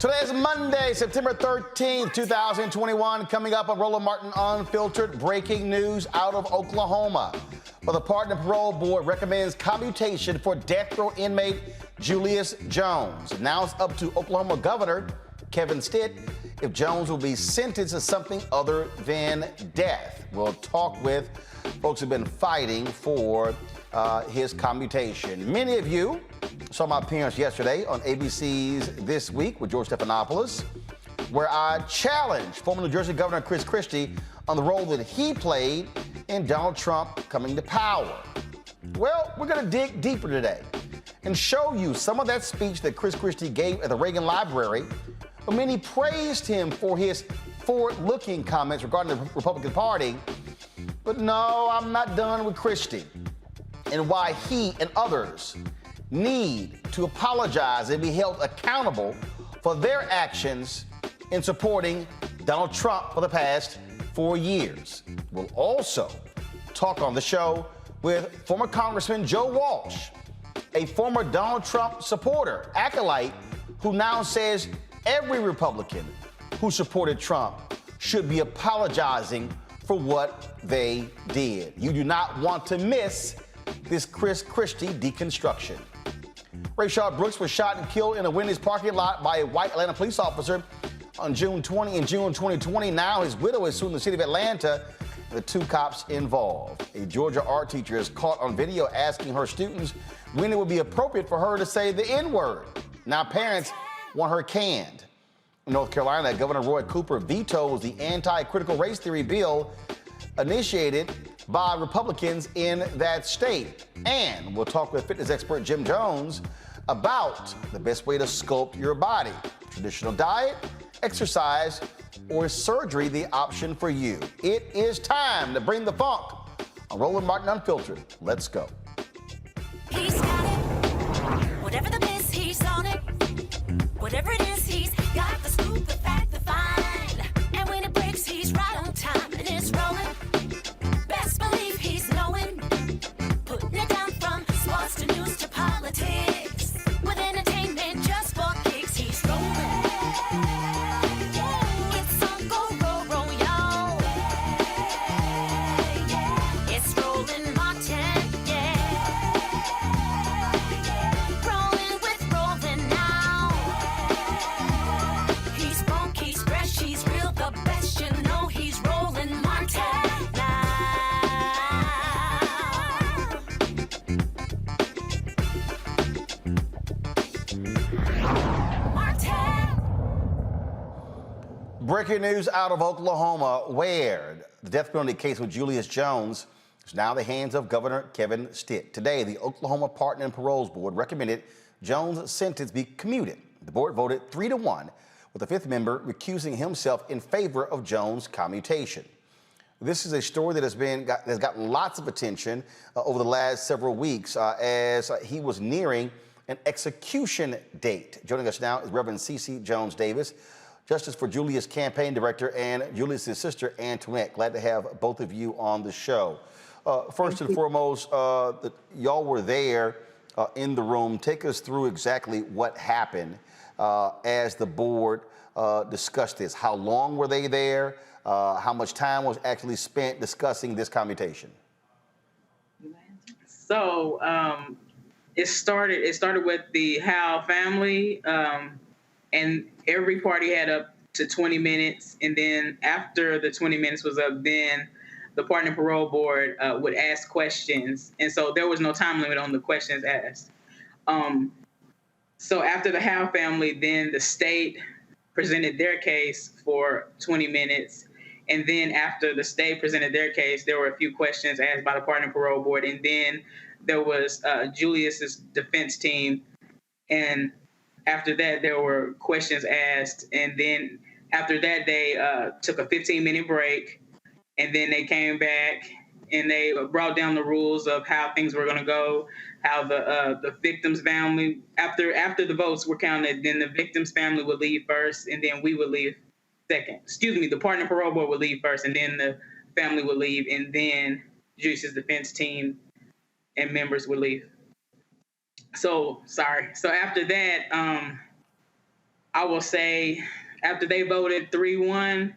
Today is Monday, September 13th, 2021. Coming up on Roland Martin Unfiltered, breaking news out of Oklahoma. Well, the Pardon and Parole Board recommends commutation for death row inmate Julius Jones. Now it's up to Oklahoma Governor Kevin Stitt if Jones will be sentenced to something other than death. We'll talk with folks who've been fighting for his commutation. Many of you saw my appearance yesterday on ABC's This Week with George Stephanopoulos, where I challenged former New Jersey Governor Chris Christie on the role that he played in Donald Trump coming to power. Well, we're going to dig deeper today and show you some of that speech that Chris Christie gave at the Reagan Library, but many praised him for his forward-looking comments regarding the Republican Party. But no, I'm not done with Christie and why he and others need to apologize and be held accountable for their actions in supporting Donald Trump for the past 4 years. We'll also talk on the show with former Congressman Joe Walsh, a former Donald Trump supporter, acolyte, who now says every Republican who supported Trump should be apologizing for what they did. You do not want to miss this Chris Christie deconstruction. Rayshard Brooks was shot and killed in a Wendy's parking lot by a white Atlanta police officer on June 2020. Now his widow is suing the city of Atlanta, the two cops involved. A Georgia art teacher is caught on video asking her students when it would be appropriate for her to say the N-word. Now parents want her canned. In North Carolina, Governor Roy Cooper vetoes the anti-critical race theory bill initiated by Republicans in that state. And we'll talk with fitness expert Jim Jones about the best way to sculpt your body. Traditional diet, exercise, or is surgery the option for you? It is time to bring the funk on Roland Martin Unfiltered. Let's go. He's got it. Whatever the miss, he's on it. Whatever it is, he's got the scoop, the fact, the find. And when it breaks, he's right on time and it's rolling. Best believe he's knowing. Putting it down from sports to news to politics. With entertainment just for kicks, he's rolling. It's on go, y'all. It's Roland Martin, yeah. Rolling with Roland now. He's funk, he's fresh, he's real, the best, you know he's Roland Martin now. Breaking news out of Oklahoma, where the death penalty case with Julius Jones is now in the hands of Governor Kevin Stitt. Today, the Oklahoma Pardon and Paroles Board recommended Jones' sentence be commuted. The board voted 3-1, with the fifth member recusing himself in favor of Jones' commutation. This is a story that has gotten lots of attention over the last several weeks as he was nearing an execution date. Joining us now is Reverend C.C. Jones Davis, Justice for Julius campaign director, and Julius' sister Antoinette. Glad to have both of you on the show. First and foremost, y'all were there in the room. Take us through exactly what happened as the board discussed this. How long were they there? How much time was actually spent discussing this commutation? So it started with the Howe family, and every party had up to 20 minutes. And then after the 20 minutes was up, then the Pardon and Parole Board would ask questions. And so there was no time limit on the questions asked. So after the Howe family, then the state presented their case for 20 minutes. And then after the state presented their case, there were a few questions asked by the Pardon and Parole Board. And then there was Julius's defense team. And after that, there were questions asked. And then after that, they took a 15-minute break. And then they came back and they brought down the rules of how things were going to go, how the victim's family, after the votes were counted, then the victim's family would leave first, and then we would leave second. Excuse me, the Pardon and Parole Board would leave first, and then the family would leave, and then Julius's defense team and members would leave. So after that, I will say after they voted 3-1,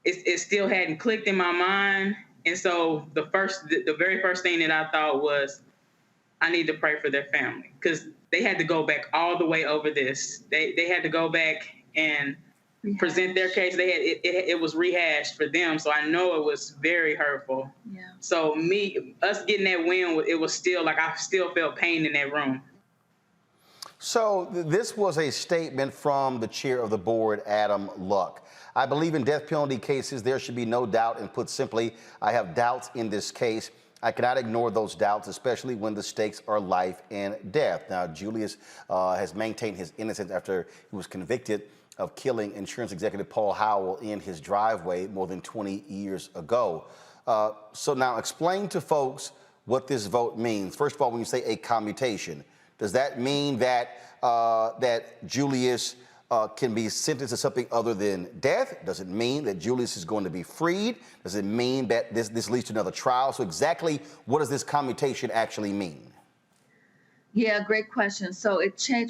it still hadn't clicked in my mind. And so the very first thing that I thought was, I need to pray for their family, because they had to go back all the way over this. They had to go back and present their case. It was rehashed for them. So I know it was very hurtful. Yeah. So us getting that win, it was still like, I still felt pain in that room. So this was a statement from the chair of the board, Adam Luck. I believe in death penalty cases, there should be no doubt, and put simply, I have doubts in this case. I cannot ignore those doubts, especially when the stakes are life and death. Now, Julius has maintained his innocence after he was convicted of killing insurance executive Paul Howell in his driveway more than 20 years ago. So now explain to folks what this vote means. First of all, when you say a commutation, does that mean that that Julius can be sentenced to something other than death? Does it mean that Julius is going to be freed? Does it mean that this leads to another trial? So exactly what does this commutation actually mean? Yeah, great question. So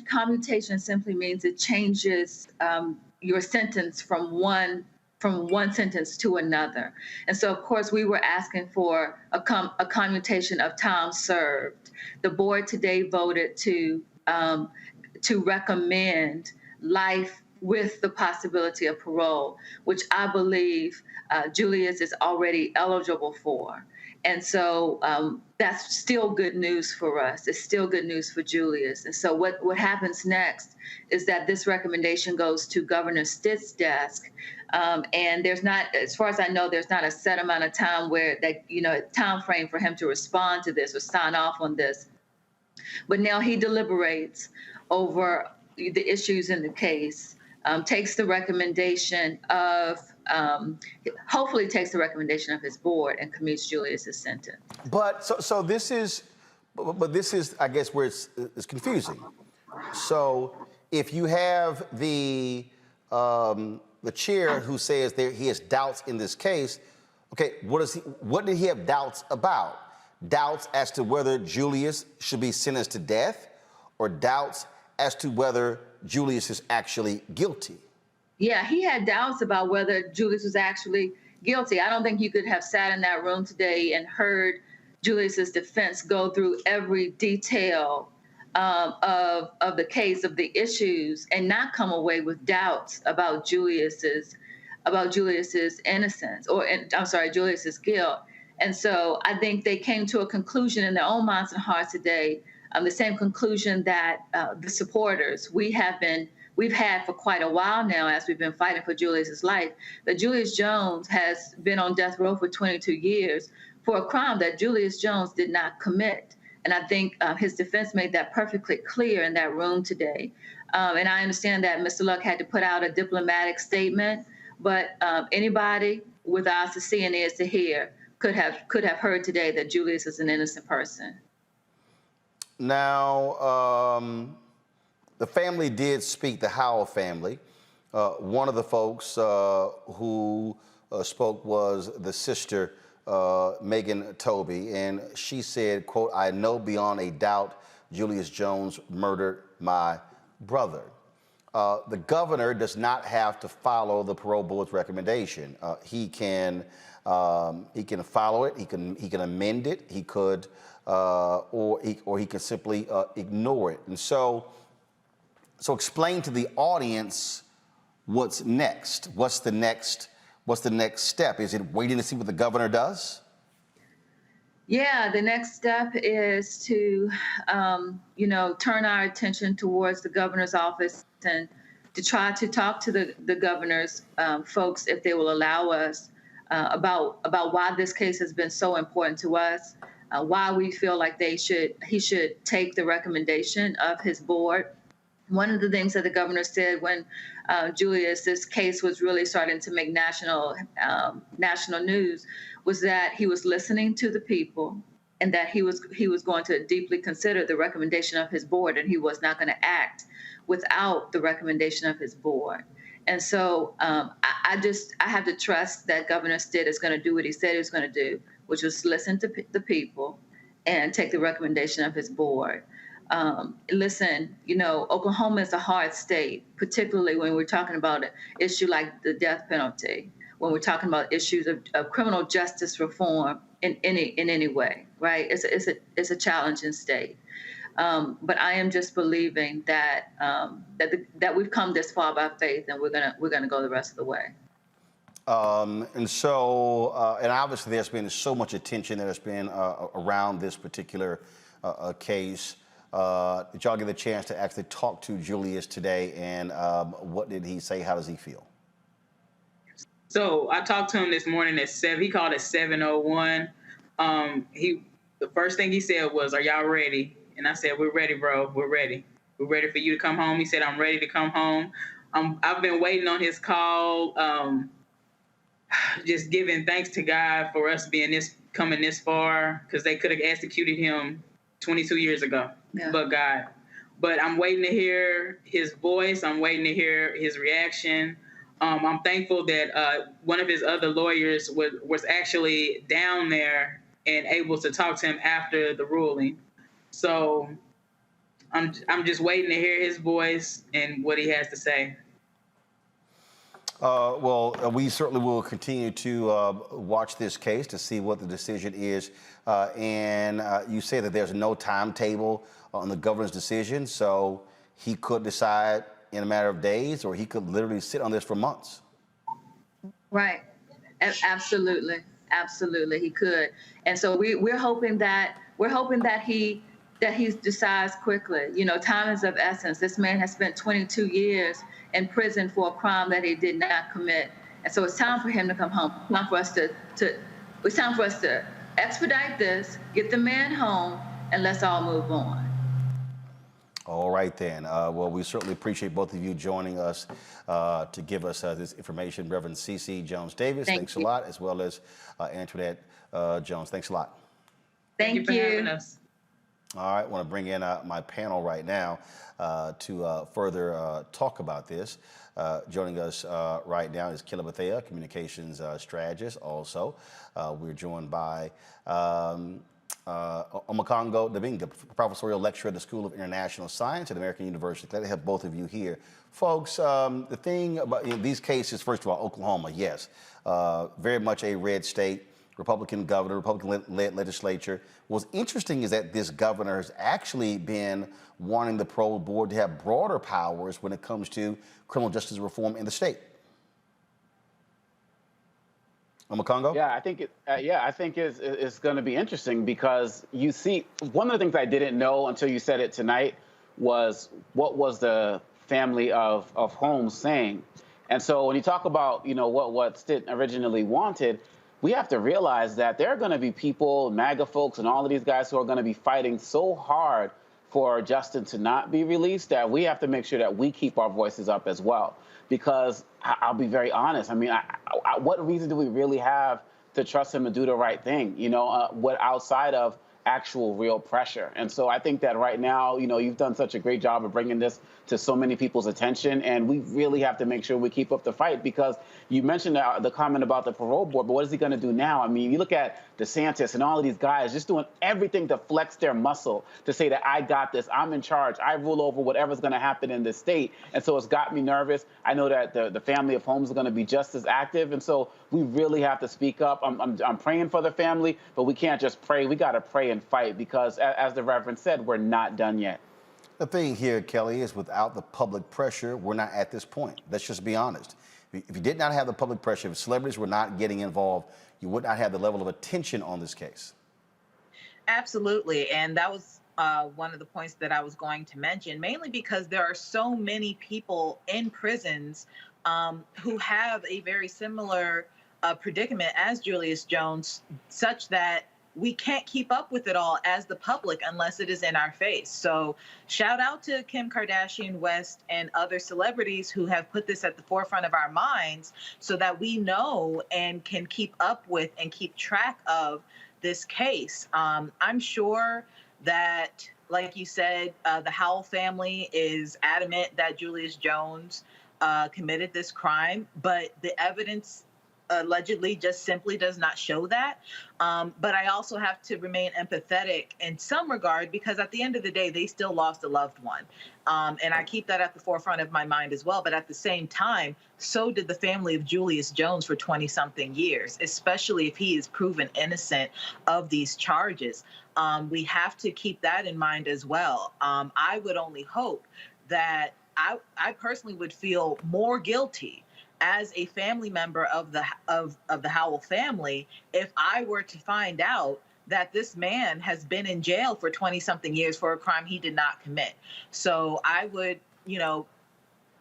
commutation simply means it changes your sentence from one sentence to another. And so, of course, we were asking for a commutation of time served. The board today voted to recommend life with the possibility of parole, which I believe Julius is already eligible for. And so that's still good news for us. It's still good news for Julius. And so what happens next is that this recommendation goes to Governor Stitt's desk. And there's not, as far as I know, there's not a set amount of time where a time frame for him to respond to this or sign off on this. But now he deliberates over the issues in the case, takes the recommendation of, hopefully takes the recommendation of his board and commutes Julius's sentence. But so this is, I guess, where it's confusing. So if you have the chair who says he has doubts in this case, okay, what did he have doubts about? Doubts as to whether Julius should be sentenced to death, or doubts as to whether Julius is actually guilty? Yeah, he had doubts about whether Julius was actually guilty. I don't think you could have sat in that room today and heard Julius's defense go through every detail of the case, of the issues, and not come away with doubts about Julius's innocence, Julius's guilt. And so I think they came to a conclusion in their own minds and hearts today, the same conclusion that the supporters we've had for quite a while now, as we've been fighting for Julius's life, that Julius Jones has been on death row for 22 years for a crime that Julius Jones did not commit. And I think his defense made that perfectly clear in that room today. And I understand that Mr. Luck had to put out a diplomatic statement, but anybody with eyes to see and ears to hear could have heard today that Julius is an innocent person. Now, the family did speak, the Howell family. One of the folks who spoke was the sister, Megan Toby, and she said, quote, "I know beyond a doubt Julius Jones murdered my brother." The governor does not have to follow the parole board's recommendation. He can follow it. He can amend it. He could, or he can simply ignore it. And so explain to the audience what's next. What's the next step? Is it waiting to see what the governor does? Yeah, the next step is to, turn our attention towards the governor's office and to try to talk to the governor's folks, if they will allow us, about why this case has been so important to us, why we feel like he should take the recommendation of his board. One of the things that the governor said when Julius's case was really starting to make national news was that he was listening to the people, and that he was going to deeply consider the recommendation of his board, and he was not going to act without the recommendation of his board. And so I have to trust that Governor Stitt is going to do what he said he was going to do, which was listen to the people and take the recommendation of his board. Listen, Oklahoma is a hard state, particularly when we're talking about an issue like the death penalty, when we're talking about issues of criminal justice reform in any way, right? It's a challenging state. But I am just believing that that we've come this far by faith, and we're gonna go the rest of the way. And obviously there's been so much attention that has been around this particular case. Did y'all get a chance to actually talk to Julius today, and what did he say? How does he feel? So I talked to him this morning at 7. He called at 7:01. The first thing he said was, "Are y'all ready?" And I said, "We're ready, bro. We're ready. We're ready for you to come home." He said, "I'm ready to come home." I've been waiting on his call, just giving thanks to God for us coming this far, because they could have executed him 22 years ago. Yeah. But God. But I'm waiting to hear his voice. I'm waiting to hear his reaction. I'm thankful that one of his other lawyers was actually down there and able to talk to him after the ruling. So I'm just waiting to hear his voice and what he has to say. We certainly will continue to watch this case to see what the decision is. And you say that there's no timetable on the governor's decision, so he could decide in a matter of days, or he could literally sit on this for months. Right. Absolutely. Absolutely, he could. And so we're hoping that he decides quickly. Time is of essence. This man has spent 22 years in prison for a crime that he did not commit, and so it's time for him to come home. It's time for us to expedite this, get the man home, and let's all move on. All right then. We certainly appreciate both of you joining us to give us this information. Reverend CeEK Jones Davis, thanks a lot, as well as Antoinette Jones. Thanks a lot. Thank you for having us. All right, I want to bring in my panel right now to further talk about this. Joining us right now is Kila Bethea, communications strategist. Also, we're joined by Omakongo Davinga, professorial lecturer at the School of International Science at American University. Glad to have both of you here. Folks, the thing about these cases, first of all, Oklahoma, yes, very much a red state. Republican governor, Republican-led legislature. What's interesting is that this governor has actually been wanting the parole board to have broader powers when it comes to criminal justice reform in the state. Omakongo? Yeah, I think it's going to be interesting, because you see, one of the things I didn't know until you said it tonight was what was the family of Holmes saying. And so when you talk about what Stitt originally wanted, we have to realize that there are going to be people, MAGA folks, and all of these guys who are going to be fighting so hard for Justin to not be released that we have to make sure that we keep our voices up as well. Because I'll be very honest. I mean, what reason do we really have to trust him to do the right thing? What outside of actual real pressure? And so I think that right now, you've done such a great job of bringing this to so many people's attention, and we really have to make sure we keep up the fight, because you mentioned the comment about the parole board, but what is he going to do now? I mean, you look at DeSantis and all of these guys just doing everything to flex their muscle, to say that I got this, I'm in charge, I rule over whatever's going to happen in this state. And so it's got me nervous. I know that the family of Holmes is going to be just as active, and so we really have to speak up. I'm praying for the family, but we can't just pray. We got to pray and fight, because as the Reverend said, we're not done yet. The thing here, Kelly, is without the public pressure, we're not at this point. Let's just be honest. If you did not have the public pressure, if celebrities were not getting involved, you would not have the level of attention on this case. Absolutely. And that was one of the points that I was going to mention, mainly because there are so many people in prisons who have a very similar predicament as Julius Jones, such that we can't keep up with it all as the public unless it is in our face. So shout out to Kim Kardashian West and other celebrities who have put this at the forefront of our minds so that we know and can keep up with and keep track of this case. I'm sure that, like you said, the Howell family is adamant that Julius Jones committed this crime, but the evidence allegedly just simply does not show that. But I also have to remain empathetic in some regard, because at the end of the day, they still lost a loved one. And I keep that at the forefront of my mind as well. But at the same time, so did the family of Julius Jones for 20-something years, especially if he is proven innocent of these charges. We have to keep that in mind as well. I would only hope that I personally would feel more guilty as a family member of the Howell family if I were to find out that this man has been in jail for 20-something years for a crime he did not commit. So I would,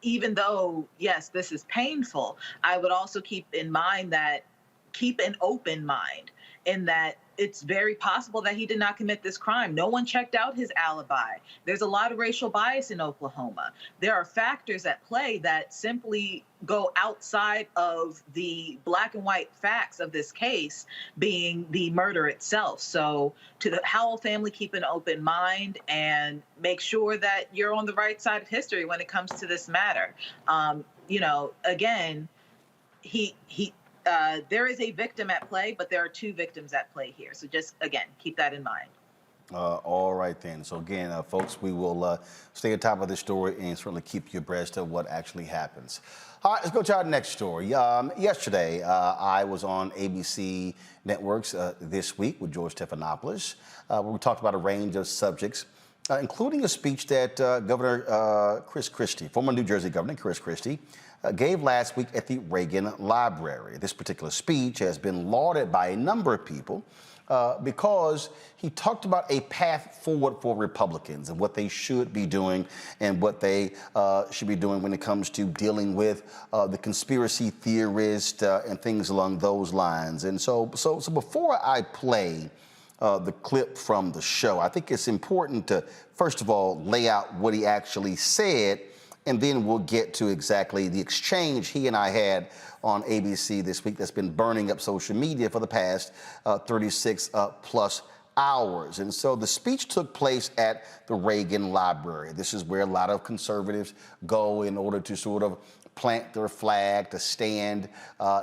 even though, yes, this is painful, I would also keep an open mind in that it's very possible that he did not commit this crime. No one checked out his alibi. There's a lot of racial bias in Oklahoma. There are factors at play that simply go outside of the black and white facts of this case, being the murder itself. So to the Howell family, keep an open mind and make sure that you're on the right side of history when it comes to this matter. Again, there is a victim at play, but there are two victims at play here. So just, again, keep that in mind. All right, then. So again, folks, we will stay on top of this story and certainly keep you abreast of what actually happens. All right, let's go to our next story. Yesterday, I was on ABC Networks this week with George Stephanopoulos, where we talked about a range of subjects, including a speech that Governor Chris Christie, former New Jersey Governor Chris Christie, gave last week at the Reagan Library. This particular speech has been lauded by a number of people because he talked about a path forward for Republicans and what they should be doing and what they should be doing when it comes to dealing with the conspiracy theorist and things along those lines. And so before I play the clip from the show, I think it's important to, first of all, lay out what he actually said, and then we'll get to exactly the exchange he and I had on ABC this week that's been burning up social media for the past 36 plus hours. And so the speech took place at the Reagan Library. This is where a lot of conservatives go in order to sort of plant their flag, to stand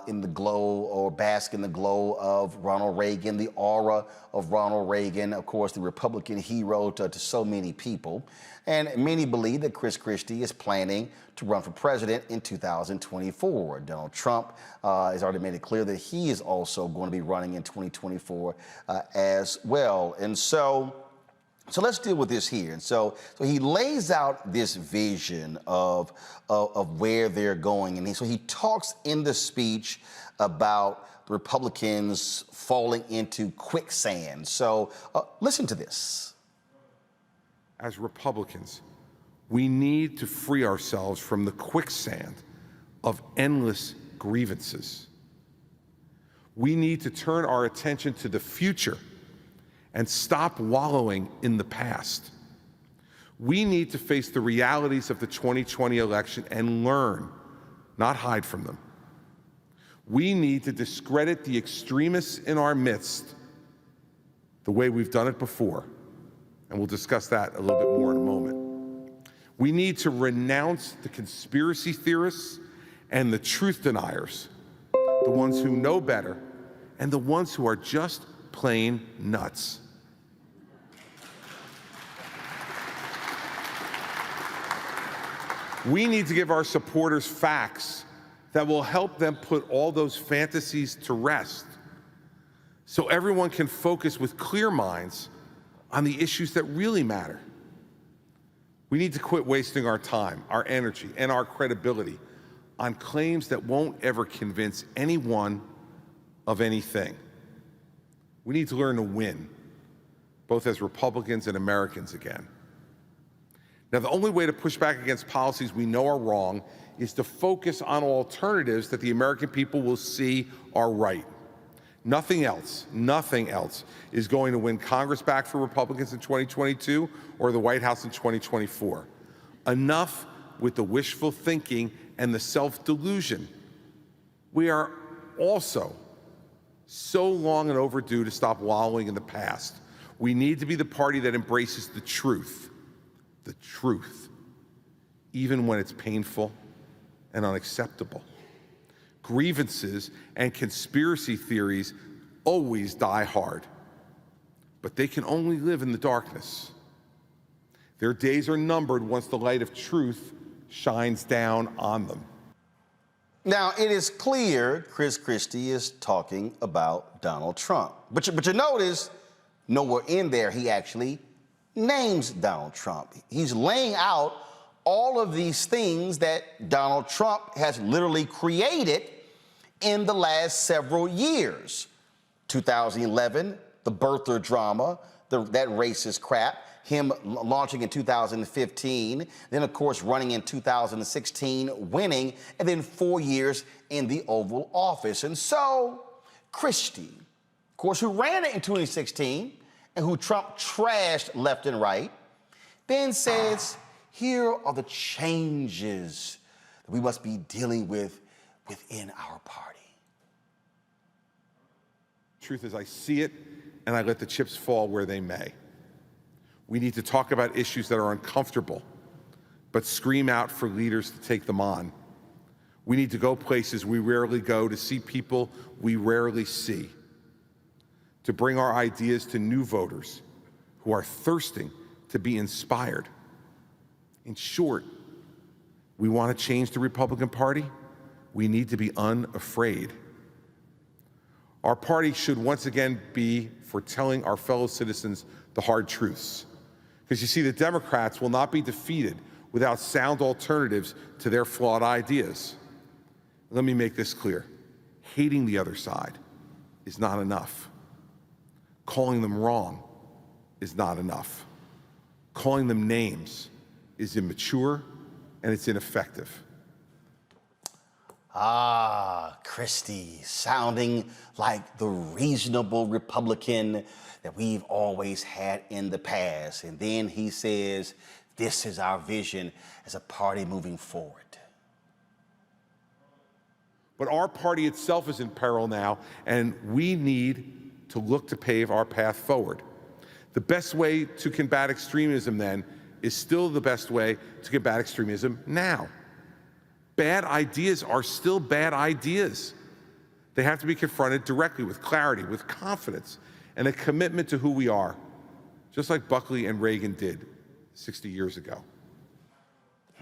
in the glow or bask in the glow of Ronald Reagan, the aura of Ronald Reagan, of course, the Republican hero to so many people. And many believe that Chris Christie is planning to run for president in 2024. Donald Trump has already made it clear that he is also going to be running in 2024 as well. And so let's deal with this here. And so he lays out this vision of where they're going. And so he talks in the speech about the Republicans falling into quicksand. So listen to this. As Republicans, we need to free ourselves from the quicksand of endless grievances. We need to turn our attention to the future and stop wallowing in the past. We need to face the realities of the 2020 election and learn, not hide from them. We need to discredit the extremists in our midst the way we've done it before, and we'll discuss that a little bit more in a moment. We need to renounce the conspiracy theorists and the truth deniers, the ones who know better and the ones who are just plain nuts. We need to give our supporters facts that will help them put all those fantasies to rest, so everyone can focus with clear minds on the issues that really matter. We need to quit wasting our time, our energy, and our credibility on claims that won't ever convince anyone of anything. We need to learn to win, both as Republicans and Americans again. Now, the only way to push back against policies we know are wrong is to focus on alternatives that the American people will see are right. Nothing else is going to win Congress back for Republicans in 2022 or the White House in 2024. Enough with the wishful thinking and the self-delusion. We are also so long and overdue to stop wallowing in the past. We need to be the party that embraces the truth, even when it's painful and unacceptable. grievances, and conspiracy theories always die hard. But they can only live in the darkness. Their days are numbered once the light of truth shines down on them. Now, it is clear Chris Christie is talking about Donald Trump. But you notice, nowhere in there he actually names Donald Trump. He's laying out all of these things that Donald Trump has literally created in the last several years. 2011, the birther drama, that racist crap, him launching in 2015, then of course running in 2016, winning, and then 4 years in the Oval Office. And so Christie, of course, who ran it in 2016 and who Trump trashed left and right, then says, here are the changes that we must be dealing with within our party. Truth is, I see it, and I let the chips fall where they may. We need to talk about issues that are uncomfortable, but scream out for leaders to take them on. We need to go places we rarely go, to see people we rarely see, to bring our ideas to new voters who are thirsting to be inspired. In short, we want to change the Republican Party. We need to be unafraid. Our party should once again be for telling our fellow citizens the hard truths. Because you see, the Democrats will not be defeated without sound alternatives to their flawed ideas. Let me make this clear. Hating the other side is not enough. Calling them wrong is not enough. Calling them names is immature and it's ineffective. Ah, Christie, sounding like the reasonable Republican that we've always had in the past. And then he says, this is our vision as a party moving forward. But our party itself is in peril now, and we need to look to pave our path forward. The best way to combat extremism then is still the best way to combat extremism now. Bad ideas are still bad ideas. They have to be confronted directly with clarity, with confidence, and a commitment to who we are, just like Buckley and Reagan did 60 years ago.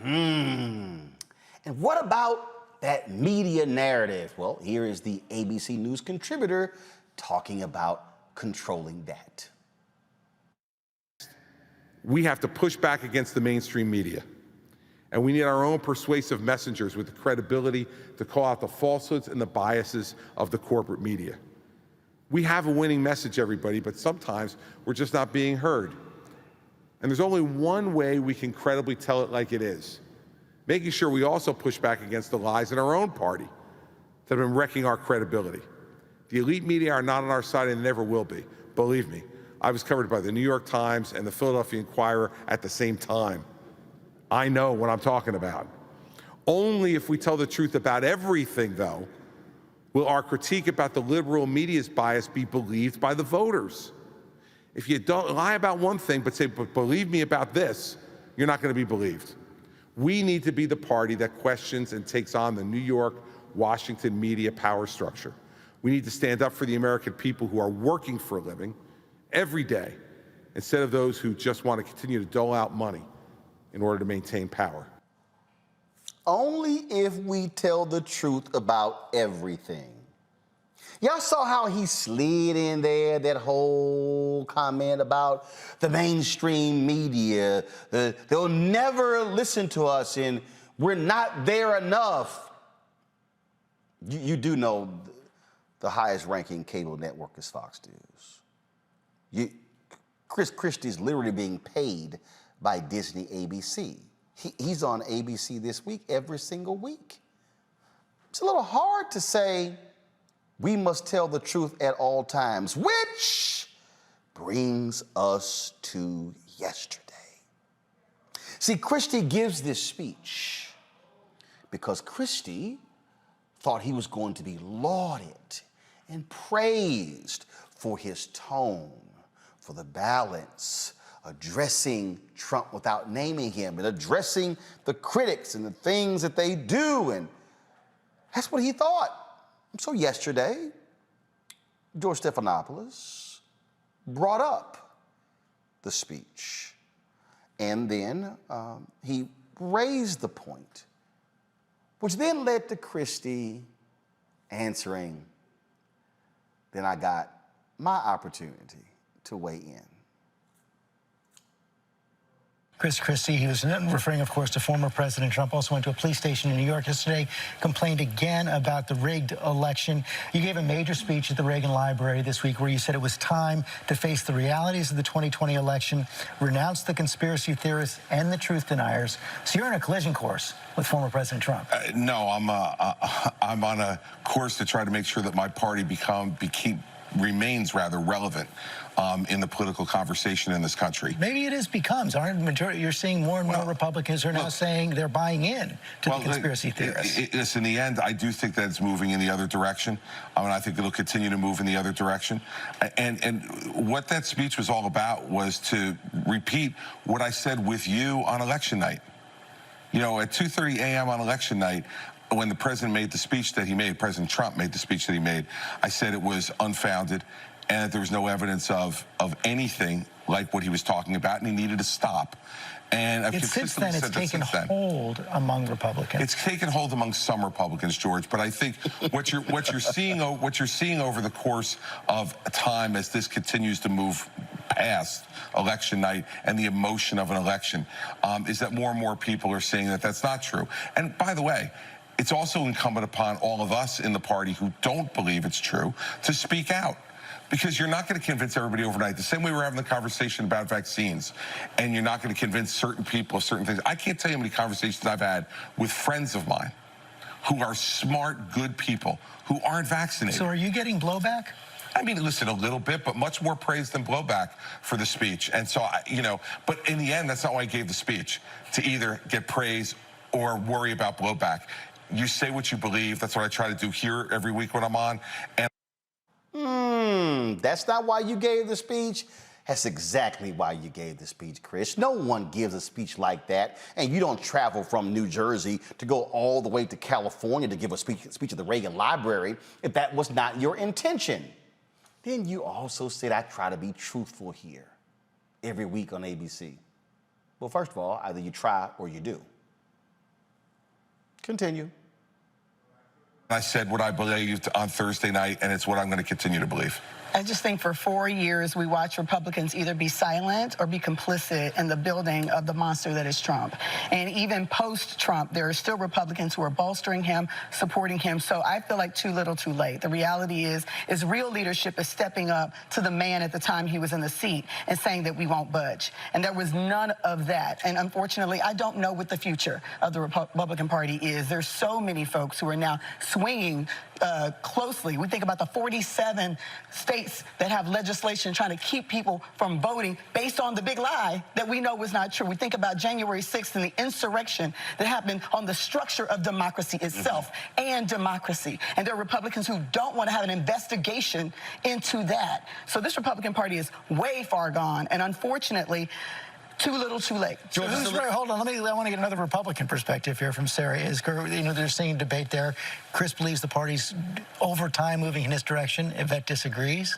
And what about that media narrative? Well, here is the ABC News contributor talking about controlling that. We have to push back against the mainstream media. And we need our own persuasive messengers with the credibility to call out the falsehoods and the biases of the corporate media. We have a winning message, everybody, but sometimes we're just not being heard. And there's only one way we can credibly tell it like it is, making sure we also push back against the lies in our own party that have been wrecking our credibility. The elite media are not on our side and never will be. Believe me, I was covered by the New York Times and the Philadelphia Inquirer at the same time. I know what I'm talking about. Only if we tell the truth about everything, though, will our critique about the liberal media's bias be believed by the voters. If you don't lie about one thing but say, but believe me about this, you're not going to be believed. We need to be the party that questions and takes on the New York, Washington media power structure. We need to stand up for the American people who are working for a living every day, instead of those who just want to continue to dole out money in order to maintain power. Only if we tell the truth about everything. Y'all saw how he slid in there, that whole comment about the mainstream media. They'll never listen to us and we're not there enough. You do know the highest ranking cable network is Fox News. Chris Christie's literally being paid by Disney ABC. He's on ABC this week, every single week. It's a little hard to say we must tell the truth at all times, which brings us to yesterday. See, Christie gives this speech because Christie thought he was going to be lauded and praised for his tone, for the balance, addressing Trump without naming him and addressing the critics and the things that they do. And That's what he thought. So yesterday, George Stephanopoulos brought up the speech. And then he raised the point, which then led to Christie answering. Then I got my opportunity to weigh in. Chris Christie, he was referring, of course, to former President Trump, also went to a police station in New York yesterday, complained again about the rigged election. You gave a major speech at the Reagan Library this week where you said it was time to face the realities of the 2020 election, renounce the conspiracy theorists and the truth deniers. So you're on a collision course with former President Trump. No, I'm on a course to try to make sure that my party remains rather relevant in the political conversation in this country. Maybe it becomes. Aren't majority? You're seeing more and more Republicans are now saying they're buying in to the conspiracy theorists. In the end, I do think that it's moving in the other direction. I think it'll continue to move in the other direction. And what that speech was all about was to repeat what I said with you on election night. You know, at 2:30 a.m. on election night, when the president made the speech that he made, President Trump made the speech that he made, I said it was unfounded and that there was no evidence of anything like what he was talking about, and he needed to stop. And I've consistently said that since then. It's taken hold among Republicans. It's taken hold among some Republicans, George. But I think what you're seeing over the course of time as this continues to move past election night and the emotion of an election is that more and more people are saying that that's not true. And by the way, it's also incumbent upon all of us in the party who don't believe it's true to speak out. Because you're not going to convince everybody overnight. The same way we're having the conversation about vaccines, and you're not going to convince certain people of certain things. I can't tell you how many conversations I've had with friends of mine who are smart, good people who aren't vaccinated. So are you getting blowback? I mean, listen, a little bit, but much more praise than blowback for the speech. And so, but in the end, that's not why I gave the speech, to either get praise or worry about blowback. You say what you believe. That's what I try to do here every week when I'm on. And that's not why you gave the speech. That's exactly why you gave the speech, Chris. No one gives a speech like that, and you don't travel from New Jersey to go all the way to California to give a speech at the Reagan Library if that was not your intention. Then you also said I try to be truthful here every week on ABC. Well, first of all, either you try or you do. Continue. I said what I believed on Thursday night, and it's what I'm going to continue to believe. I just think for 4 years, we watch Republicans either be silent or be complicit in the building of the monster that is Trump. And even post-Trump, there are still Republicans who are bolstering him, supporting him. So I feel like too little, too late. The reality is real leadership is stepping up to the man at the time he was in the seat and saying that we won't budge. And there was none of that. And unfortunately, I don't know what the future of the Republican Party is. There's so many folks who are now swinging closely. We think about the 47 states that have legislation trying to keep people from voting based on the big lie that we know was not true. We think about January 6th and the insurrection that happened on the structure of democracy itself and democracy. And there are Republicans who don't want to have an investigation into that. So this Republican Party is way far gone, and unfortunately, too little, too late. George, hold on. I want to get another Republican perspective here from Sarah Isger. You know, there's seeing debate there. Chris believes the party's over time moving in this direction. Yvette disagrees.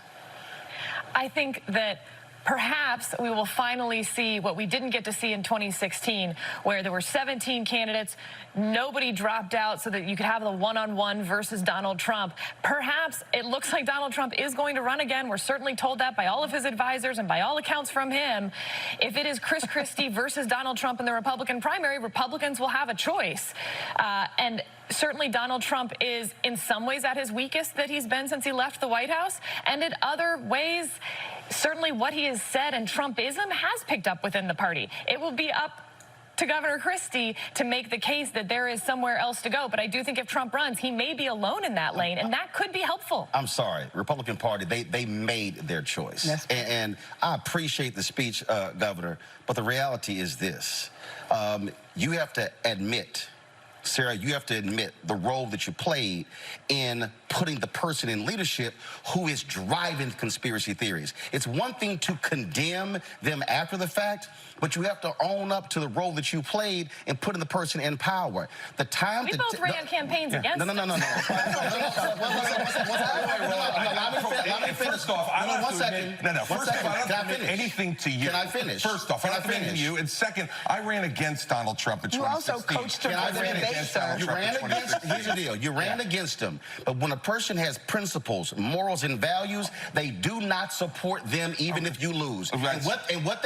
I think that perhaps we will finally see what we didn't get to see in 2016, where there were 17 candidates, nobody dropped out so that you could have the one-on-one versus Donald Trump. Perhaps it looks like Donald Trump is going to run again. We're certainly told that by all of his advisors and by all accounts from him. If it is Chris Christie versus Donald Trump in the Republican primary, Republicans will have a choice. And certainly Donald Trump is in some ways at his weakest that he's been since he left the White House, and in other ways, certainly what he has said and Trumpism has picked up within the party. It will be up to Governor Christie to make the case that there is somewhere else to go. But I do think if Trump runs, he may be alone in that lane, and that could be helpful. I'm sorry. Republican Party, they made their choice. Yes. And I appreciate the speech, Governor, but the reality is this. You have to admit Sarah, you have to admit the role that you played in putting the person in leadership who is driving conspiracy theories. It's one thing to condemn them after the fact, but you have to own up to the role that you played in putting the person in power. The time we both ran campaigns against No. Let me finish. First off, I don't one second. First off, I don't admit anything to you. Can I finish? First off, I don't admit to you. And second, I ran against Donald Trump in 2016. You also coached him for the debate, sir. You ran against, here's the deal, you ran against him. But when a person has principles, morals, and values, they do not support them even if you lose. And what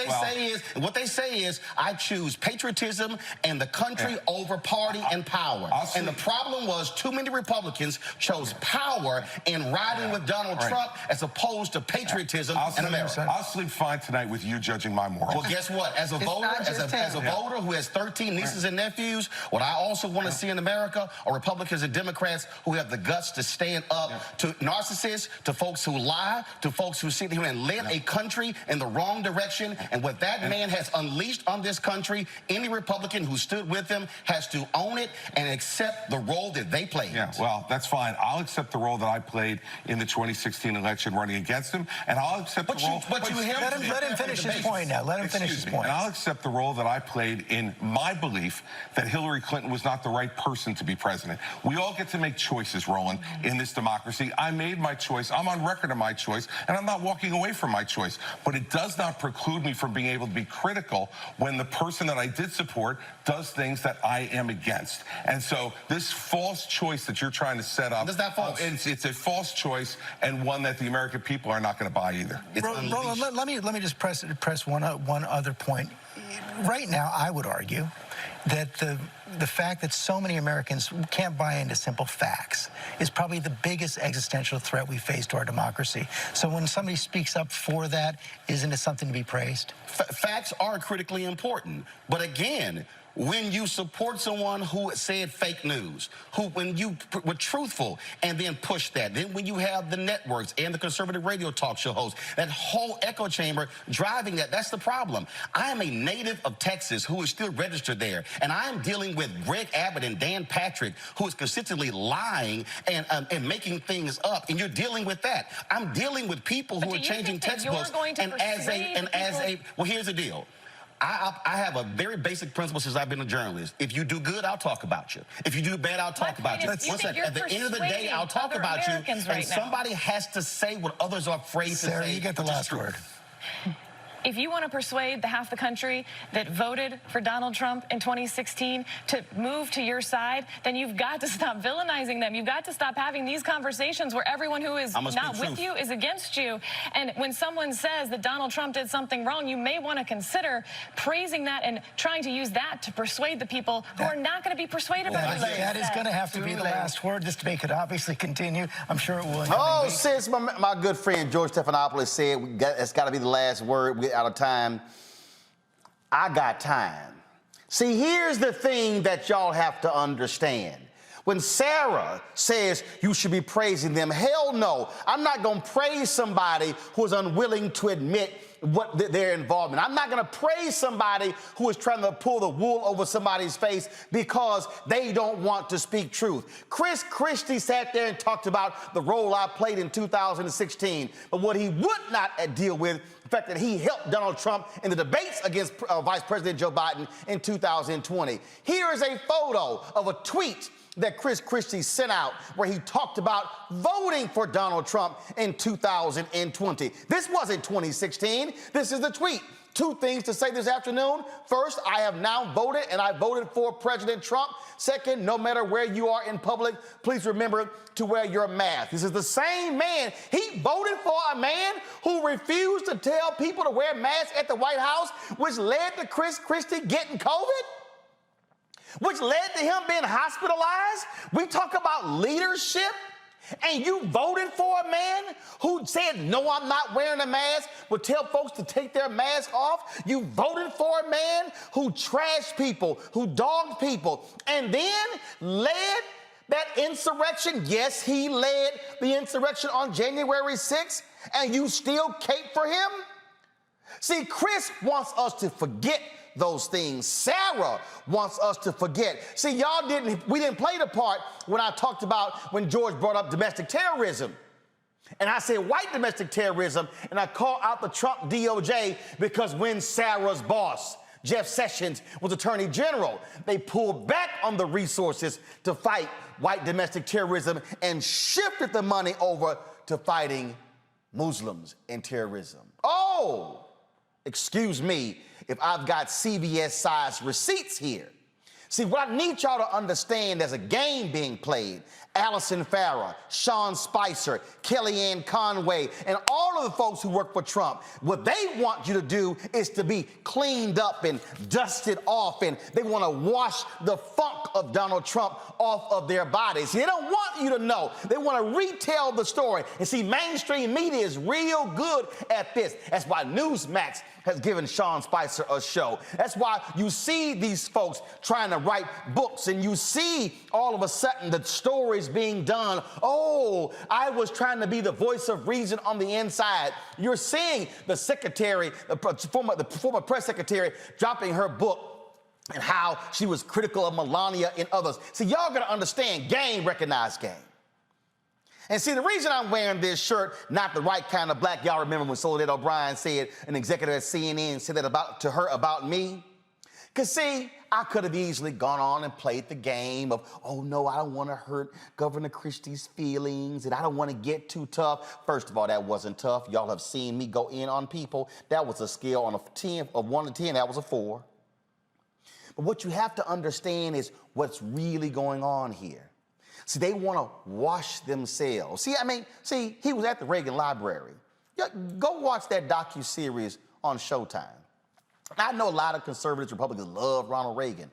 they say is, I choose patriotism and the country over party and power. And the problem was too many Republicans chose power in riding with Donald Trump as opposed to patriotism in America. I'll sleep fine tonight with you judging my morals. Well, guess what? As a voter, as a voter who has 13 nieces and nephews, what I also want to see in America are Republicans and Democrats who have the guts to stand up to narcissists, to folks who lie, to folks who sit here and lead a country in the wrong direction. And what that man has unleashed on this country, any Republican who stood with him has to own it and accept the role that they played. Yeah, well, that's fine. I'll accept the role that I played in the 2016 election running against him, and I'll accept the role... Let him finish his point now. Let him finish his point. And I'll accept the role that I played in my belief that Hillary Clinton was not the right person to be president. We all get to make choices, Roland, in this democracy. I made my choice. I'm on record of my choice, and I'm not walking away from my choice. But it does not preclude me from being able to be critical when the person that I did support does things that I am against. And so this false choice that you're trying to set up, is that false? It's a false choice, and one that the American people are not going to buy either. Roland, let me just press one other point. Right now, I would argue that the fact that so many Americans can't buy into simple facts is probably the biggest existential threat we face to our democracy. So when somebody speaks up for that, isn't it something to be praised? Facts are critically important, but again, when you support someone who said fake news, when you were truthful and then push that, then when you have the networks and the conservative radio talk show hosts, that whole echo chamber driving that's the problem. I am a native of Texas who is still registered there, and I am dealing with Greg Abbott and Dan Patrick, who is consistently lying and making things up, and you're dealing with that. I'm dealing with people who are changing textbooks, well, here's the deal. I have a very basic principle since I've been a journalist. If you do good, I'll talk about you. If you do bad, I'll talk about you. At the end of the day, I'll talk about you. And somebody has to say what others are afraid to say. Sarah, you get the last word. If you want to persuade the half the country that voted for Donald Trump in 2016 to move to your side, then you've got to stop villainizing them. You've got to stop having these conversations where everyone who is not with you is against you. And when someone says that Donald Trump did something wrong, you may want to consider praising that and trying to use that to persuade the people who are not going to be persued about it. That is going to have to be the last word. This debate could obviously continue. I'm sure it will. Oh, since my good friend George Stephanopoulos said it's got to be the last word. We're out of time. I got time. See, here's the thing that y'all have to understand. When Sarah says you should be praising them, hell no. I'm not going to praise somebody who is unwilling to admit what their involvement. I'm not going to praise somebody who is trying to pull the wool over somebody's face because they don't want to speak truth. Chris Christie sat there and talked about the role I played in 2016, but what he would not deal with, the fact that he helped Donald Trump in the debates against Vice President Joe Biden in 2020. Here is a photo of a tweet that Chris Christie sent out where he talked about voting for Donald Trump in 2020. This wasn't 2016. This is the tweet. Two things to say this afternoon. First, I have now voted, and I voted for President Trump. Second, no matter where you are in public, please remember to wear your mask. This is the same man. He voted for a man who refused to tell people to wear masks at the White House, which led to Chris Christie getting COVID, which led to him being hospitalized. We talk about leadership, and you voted for a man who said, no, I'm not wearing a mask, would tell folks to take their mask off. You voted for a man who trashed people, who dogged people, and then led that insurrection. Yes, he led the insurrection on January 6th, and you still cape for him? See, Chris wants us to forget those things. Sarah wants us to forget. See, we didn't play the part when I talked about when George brought up domestic terrorism. And I said white domestic terrorism, and I called out the Trump DOJ because when Sarah's boss, Jeff Sessions, was Attorney General, they pulled back on the resources to fight white domestic terrorism and shifted the money over to fighting Muslims and terrorism. Oh, excuse me if I've got CVS-sized receipts here. See, what I need y'all to understand, there's a game being played. Allison Farrah, Sean Spicer, Kellyanne Conway, and all of the folks who work for Trump, what they want you to do is to be cleaned up and dusted off, and they want to wash the funk of Donald Trump off of their bodies. They don't want you to know. They want to retell the story. And see, mainstream media is real good at this. That's why Newsmax has given Sean Spicer a show. That's why you see these folks trying to write books, and you see all of a sudden the stories being done. Oh, I was trying to be the voice of reason on the inside. You're seeing the secretary, the former press secretary, dropping her book and how she was critical of Melania and others. See, y'all gotta understand, game recognized game. And see, the reason I'm wearing this shirt, not the right kind of black, y'all remember when Soledad O'Brien said, an executive at CNN said that to her about me? Because see, I could have easily gone on and played the game of, oh no, I don't want to hurt Governor Christie's feelings, and I don't want to get too tough. First of all, that wasn't tough. Y'all have seen me go in on people. That was a scale on of 1 to 10, that was a 4. But what you have to understand is what's really going on here. See, they want to wash themselves. See, he was at the Reagan Library. Go watch that docuseries on Showtime. I know a lot of conservatives, Republicans love Ronald Reagan,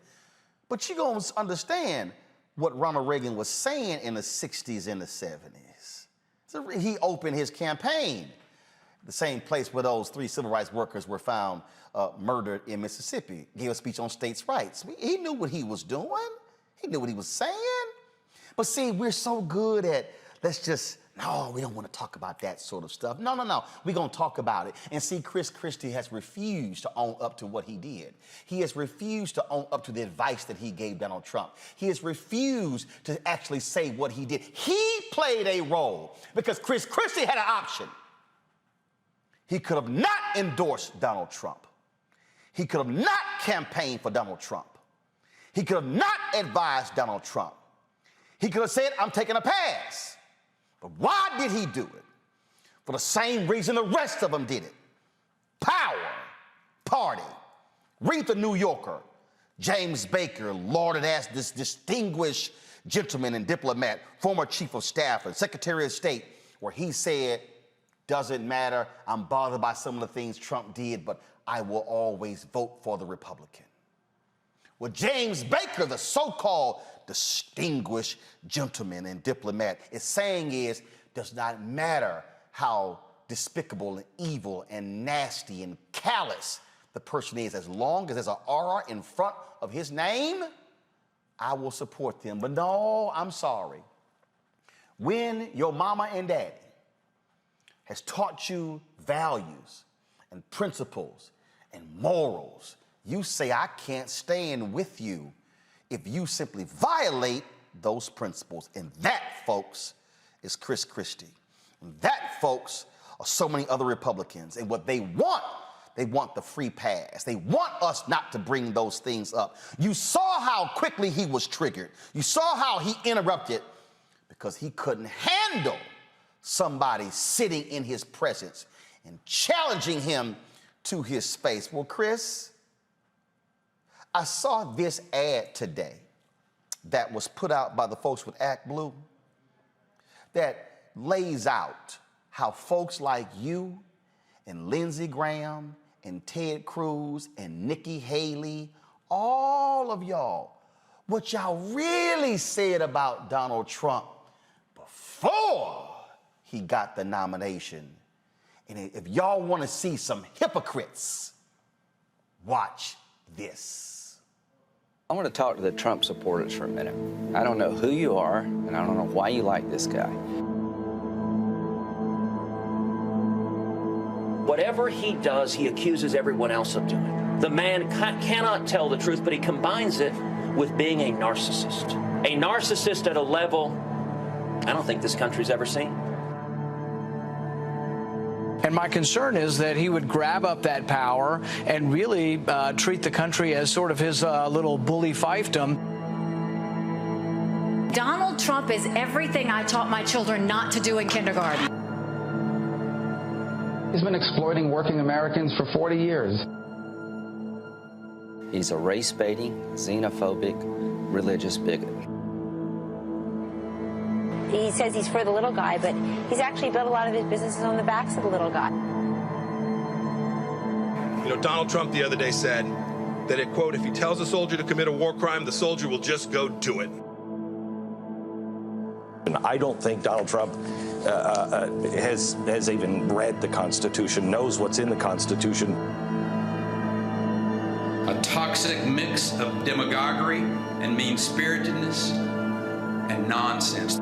but you're going to understand what Ronald Reagan was saying in the 60s and the 70s. So he opened his campaign, the same place where those 3 civil rights workers were found murdered in Mississippi, gave a speech on states' rights. He knew what he was doing. He knew what he was saying. But see, we're so good at, no, we don't want to talk about that sort of stuff. No, we're going to talk about it. And see, Chris Christie has refused to own up to what he did. He has refused to own up to the advice that he gave Donald Trump. He has refused to actually say what he did. He played a role because Chris Christie had an option. He could have not endorsed Donald Trump. He could have not campaigned for Donald Trump. He could have not advised Donald Trump. He could have said, I'm taking a pass. But why did he do it? For the same reason the rest of them did it. Power, party. Read the New Yorker. James Baker lauded as this distinguished gentleman and diplomat, former chief of staff and secretary of state, where he said, doesn't matter, I'm bothered by some of the things Trump did, but I will always vote for the Republican. Well, James Baker, the so-called distinguished gentleman and diplomat, is saying does not matter how despicable and evil and nasty and callous the person is, as long as there's an R in front of his name, I will support them. But no, I'm sorry. When your mama and daddy has taught you values and principles and morals, you say, I can't stand with you if you simply violate those principles. And that, folks, is Chris Christie. And that, folks, are so many other Republicans. And what they want the free pass. They want us not to bring those things up. You saw how quickly he was triggered. You saw how he interrupted because he couldn't handle somebody sitting in his presence and challenging him to his space. Well, Chris, I saw this ad today that was put out by the folks with Act Blue that lays out how folks like you and Lindsey Graham and Ted Cruz and Nikki Haley, all of y'all, what y'all really said about Donald Trump before he got the nomination. And if y'all want to see some hypocrites, watch this. I want to talk to the Trump supporters for a minute. I don't know who you are, and I don't know why you like this guy. Whatever he does, he accuses everyone else of doing. The man cannot tell the truth, but he combines it with being a narcissist. A narcissist at a level I don't think this country's ever seen. And my concern is that he would grab up that power and really treat the country as sort of his little bully fiefdom. Donald Trump is everything I taught my children not to do in kindergarten. He's been exploiting working Americans for 40 years. He's a race-baiting, xenophobic, religious bigot. He says he's for the little guy, but he's actually built a lot of his businesses on the backs of the little guy. You know, Donald Trump the other day said that, it, quote, if he tells a soldier to commit a war crime, the soldier will just go do it. And I don't think Donald Trump has even read the Constitution, knows what's in the Constitution. A toxic mix of demagoguery and mean-spiritedness and nonsense.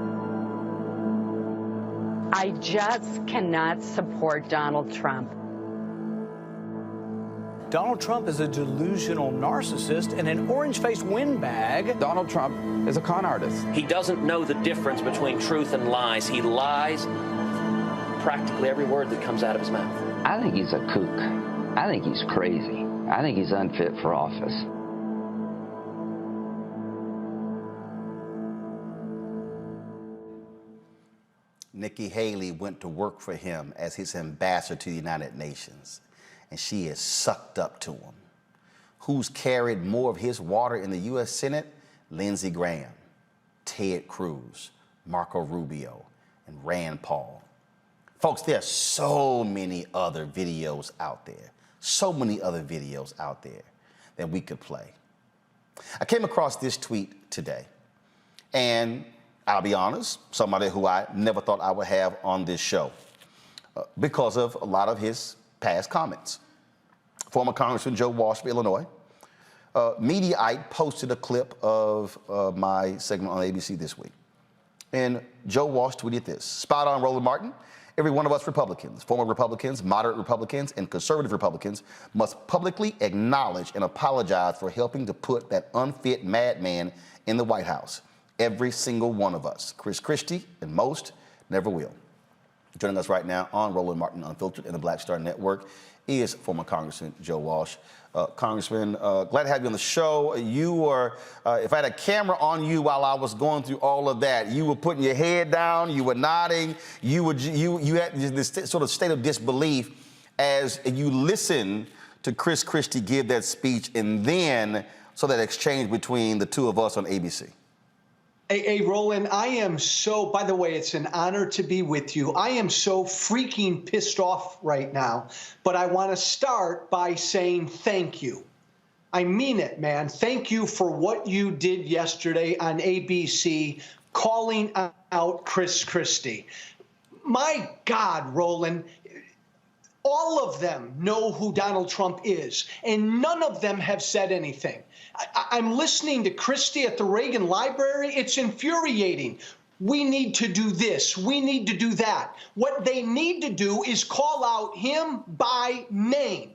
I just cannot support Donald Trump. Donald Trump is a delusional narcissist and an orange-faced windbag. Donald Trump is a con artist. He doesn't know the difference between truth and lies. He lies practically every word that comes out of his mouth. I think he's a kook. I think he's crazy. I think he's unfit for office. Nikki Haley went to work for him as his ambassador to the United Nations, and she is sucked up to him. Who's carried more of his water in the U.S. Senate? Lindsey Graham, Ted Cruz, Marco Rubio, and Rand Paul. Folks, there are so many other videos out there, that we could play. I came across this tweet today, and I'll be honest, somebody who I never thought I would have on this show because of a lot of his past comments. Former Congressman Joe Walsh of Illinois, Mediaite posted a clip of my segment on ABC this week. And Joe Walsh tweeted this: spot on, Roland Martin. Every one of us Republicans, former Republicans, moderate Republicans, and conservative Republicans must publicly acknowledge and apologize for helping to put that unfit madman in the White House. Every single one of us. Chris Christie and most never will. Joining us right now on Roland Martin Unfiltered and the Black Star Network is former Congressman Joe Walsh. Congressman, glad to have you on the show. You were, if I had a camera on you while I was going through all of that, you were putting your head down, you were nodding, you had this sort of state of disbelief as you listened to Chris Christie give that speech, and then so that exchange between the two of us on ABC. Hey, Roland, I am so, by the way, it's an honor to be with you. I am so freaking pissed off right now, but I want to start by saying thank you. I mean it, man. Thank you for what you did yesterday on ABC, calling out Chris Christie. My God, Roland, all of them know who Donald Trump is, and none of them have said anything. I'm listening to Christie at the Reagan Library. It's infuriating. We need to do this. We need to do that. What they need to do is call out him by name.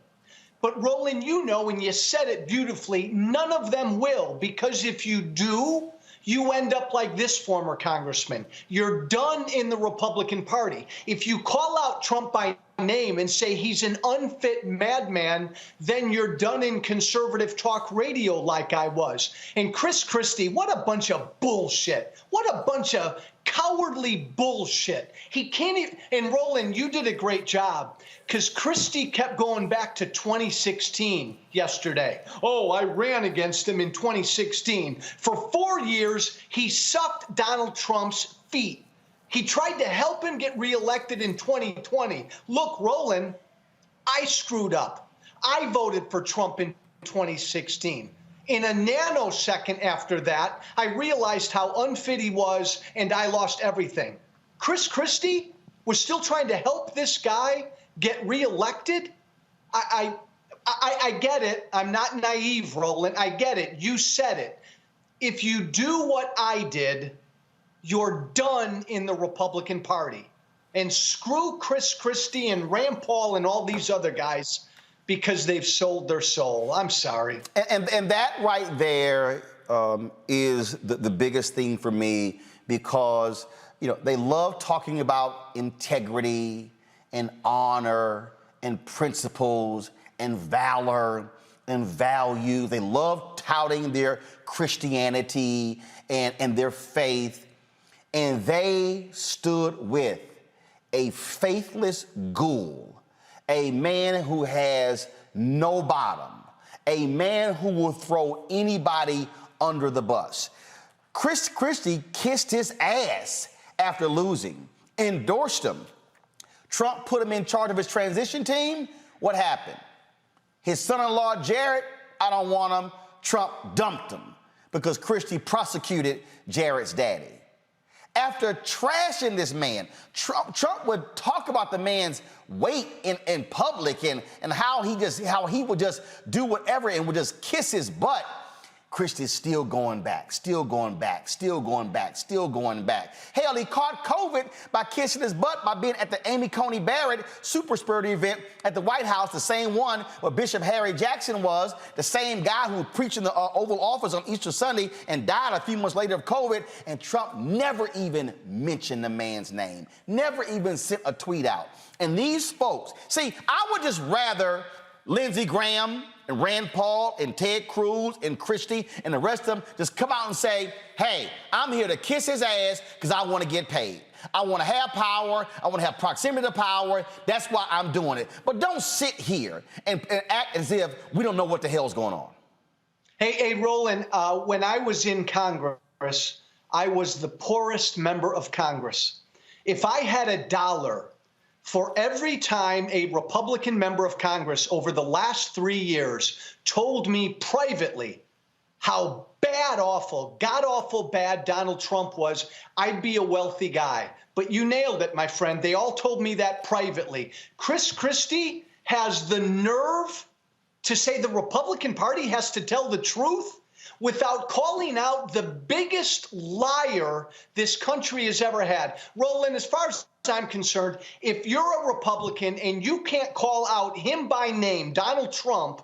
But Roland, you know, and you said it beautifully, none of them will, because if you do, you end up like this former congressman. You're done in the Republican Party. If you call out Trump by name and say he's an unfit madman, then you're done in conservative talk radio like I was. And Chris Christie, what a bunch of bullshit. What a bunch of cowardly bullshit. He can't even, and Roland, you did a great job, because Christie kept going back to 2016 yesterday. Oh, I ran against him in 2016. For 4 years, he sucked Donald Trump's feet. He tried to help him get reelected in 2020. Look, Roland, I screwed up. I voted for Trump in 2016. In a nanosecond after that, I realized how unfit he was, and I lost everything. Chris Christie was still trying to help this guy get reelected? I get it. I'm not naive, Roland. I get it. You said it. If you do what I did, you're done in the Republican Party. And screw Chris Christie and Rand Paul and all these other guys because they've sold their soul. I'm sorry. And that right there is the biggest thing for me, because, you know, they love talking about integrity and honor and principles and valor and value. They love touting their Christianity and their faith. And they stood with a faithless ghoul, a man who has no bottom, a man who will throw anybody under the bus. Chris Christie kissed his ass after losing, endorsed him. Trump put him in charge of his transition team. What happened? His son-in-law, Jared, I don't want him. Trump dumped him because Christie prosecuted Jared's daddy. After trashing this man, Trump would talk about the man's weight in public and how he would just do whatever and would just kiss his butt. Christie's still going back, still going back, still going back, still going back. Hell, he caught COVID by kissing his butt by being at the Amy Coney Barrett super spreader event at the White House, the same one where Bishop Harry Jackson was, the same guy who preached in the Oval Office on Easter Sunday and died a few months later of COVID, and Trump never even mentioned the man's name, never even sent a tweet out. And these folks, see, I would just rather Lindsey Graham and Rand Paul and Ted Cruz and Christie and the rest of them just come out and say, hey, I'm here to kiss his ass because I want to get paid. I want to have power. I want to have proximity to power. That's why I'm doing it. But don't sit here and act as if we don't know what the hell's going on. Hey, Roland, when I was in Congress, I was the poorest member of Congress. If I had $1 for every time a Republican member of Congress over the last 3 years told me privately how bad, awful, god-awful bad Donald Trump was, I'd be a wealthy guy. But you nailed it, my friend. They all told me that privately. Chris Christie has the nerve to say the Republican Party has to tell the truth without calling out the biggest liar this country has ever had. Roland, as far as I'm concerned, if you're a Republican and you can't call out him by name, Donald Trump,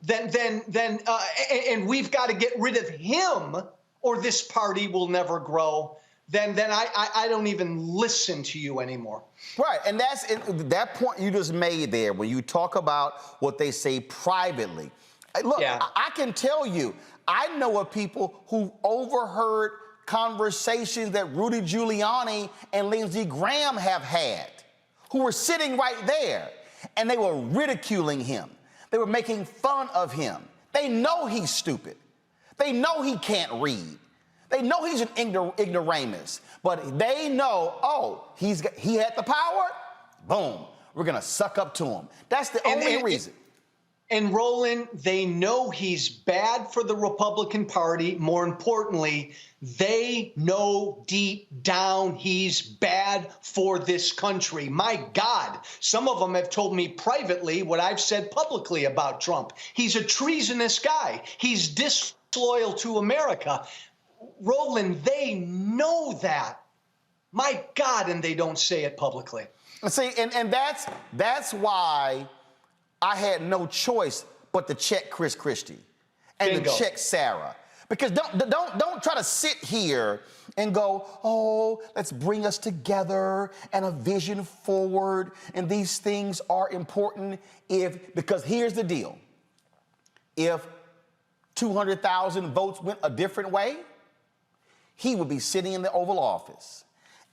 and we've got to get rid of him or this party will never grow, then I don't even listen to you anymore. Right, and that's that point you just made there when you talk about what they say privately. Look, yeah. I can tell you, I know of people who overheard conversations that Rudy Giuliani and Lindsey Graham have had, who were sitting right there, and they were ridiculing him. They were making fun of him. They know he's stupid. They know he can't read. They know he's an ignoramus, but they know, oh, he had the power? Boom, we're gonna suck up to him. That's the only reason. And Roland, they know he's bad for the Republican Party. More importantly, they know deep down he's bad for this country. My God, some of them have told me privately what I've said publicly about Trump. He's a treasonous guy. He's disloyal to America. Roland, they know that. My God, and they don't say it publicly. See, and that's why I had no choice but to check Chris Christie and to check Sarah. Because don't try to sit here and go, oh, let's bring us together and a vision forward, and these things are important because here's the deal. If 200,000 votes went a different way, he would be sitting in the Oval Office,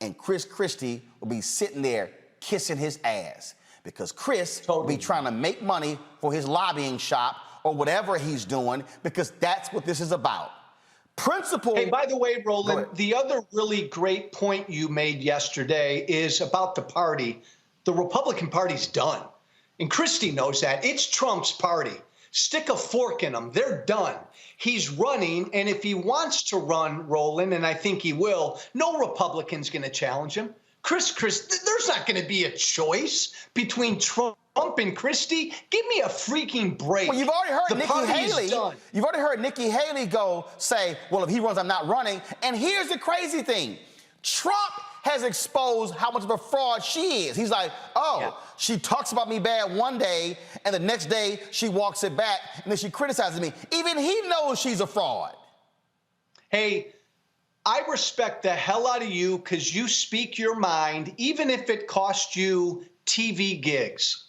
and Chris Christie would be sitting there kissing his ass. Because Chris will be trying to make money for his lobbying shop or whatever he's doing, because that's what this is about. Principle. Hey, by the way, Roland, the other really great point you made yesterday is about the party. The Republican Party's done. And Christie knows that. It's Trump's party. Stick a fork in them. They're done. He's running, and if he wants to run, Roland, and I think he will, no Republican's going to challenge him. Chris, there's not going to be a choice between Trump and Christie. Give me a freaking break. Well, you've already heard Nikki Haley. You've already heard Nikki Haley say, well, if he runs, I'm not running. And here's the crazy thing. Trump has exposed how much of a fraud she is. He's like, oh, she talks about me bad one day, and the next day she walks it back, and then she criticizes me. Even he knows she's a fraud. Hey, I respect the hell out of you because you speak your mind, even if it cost you TV gigs.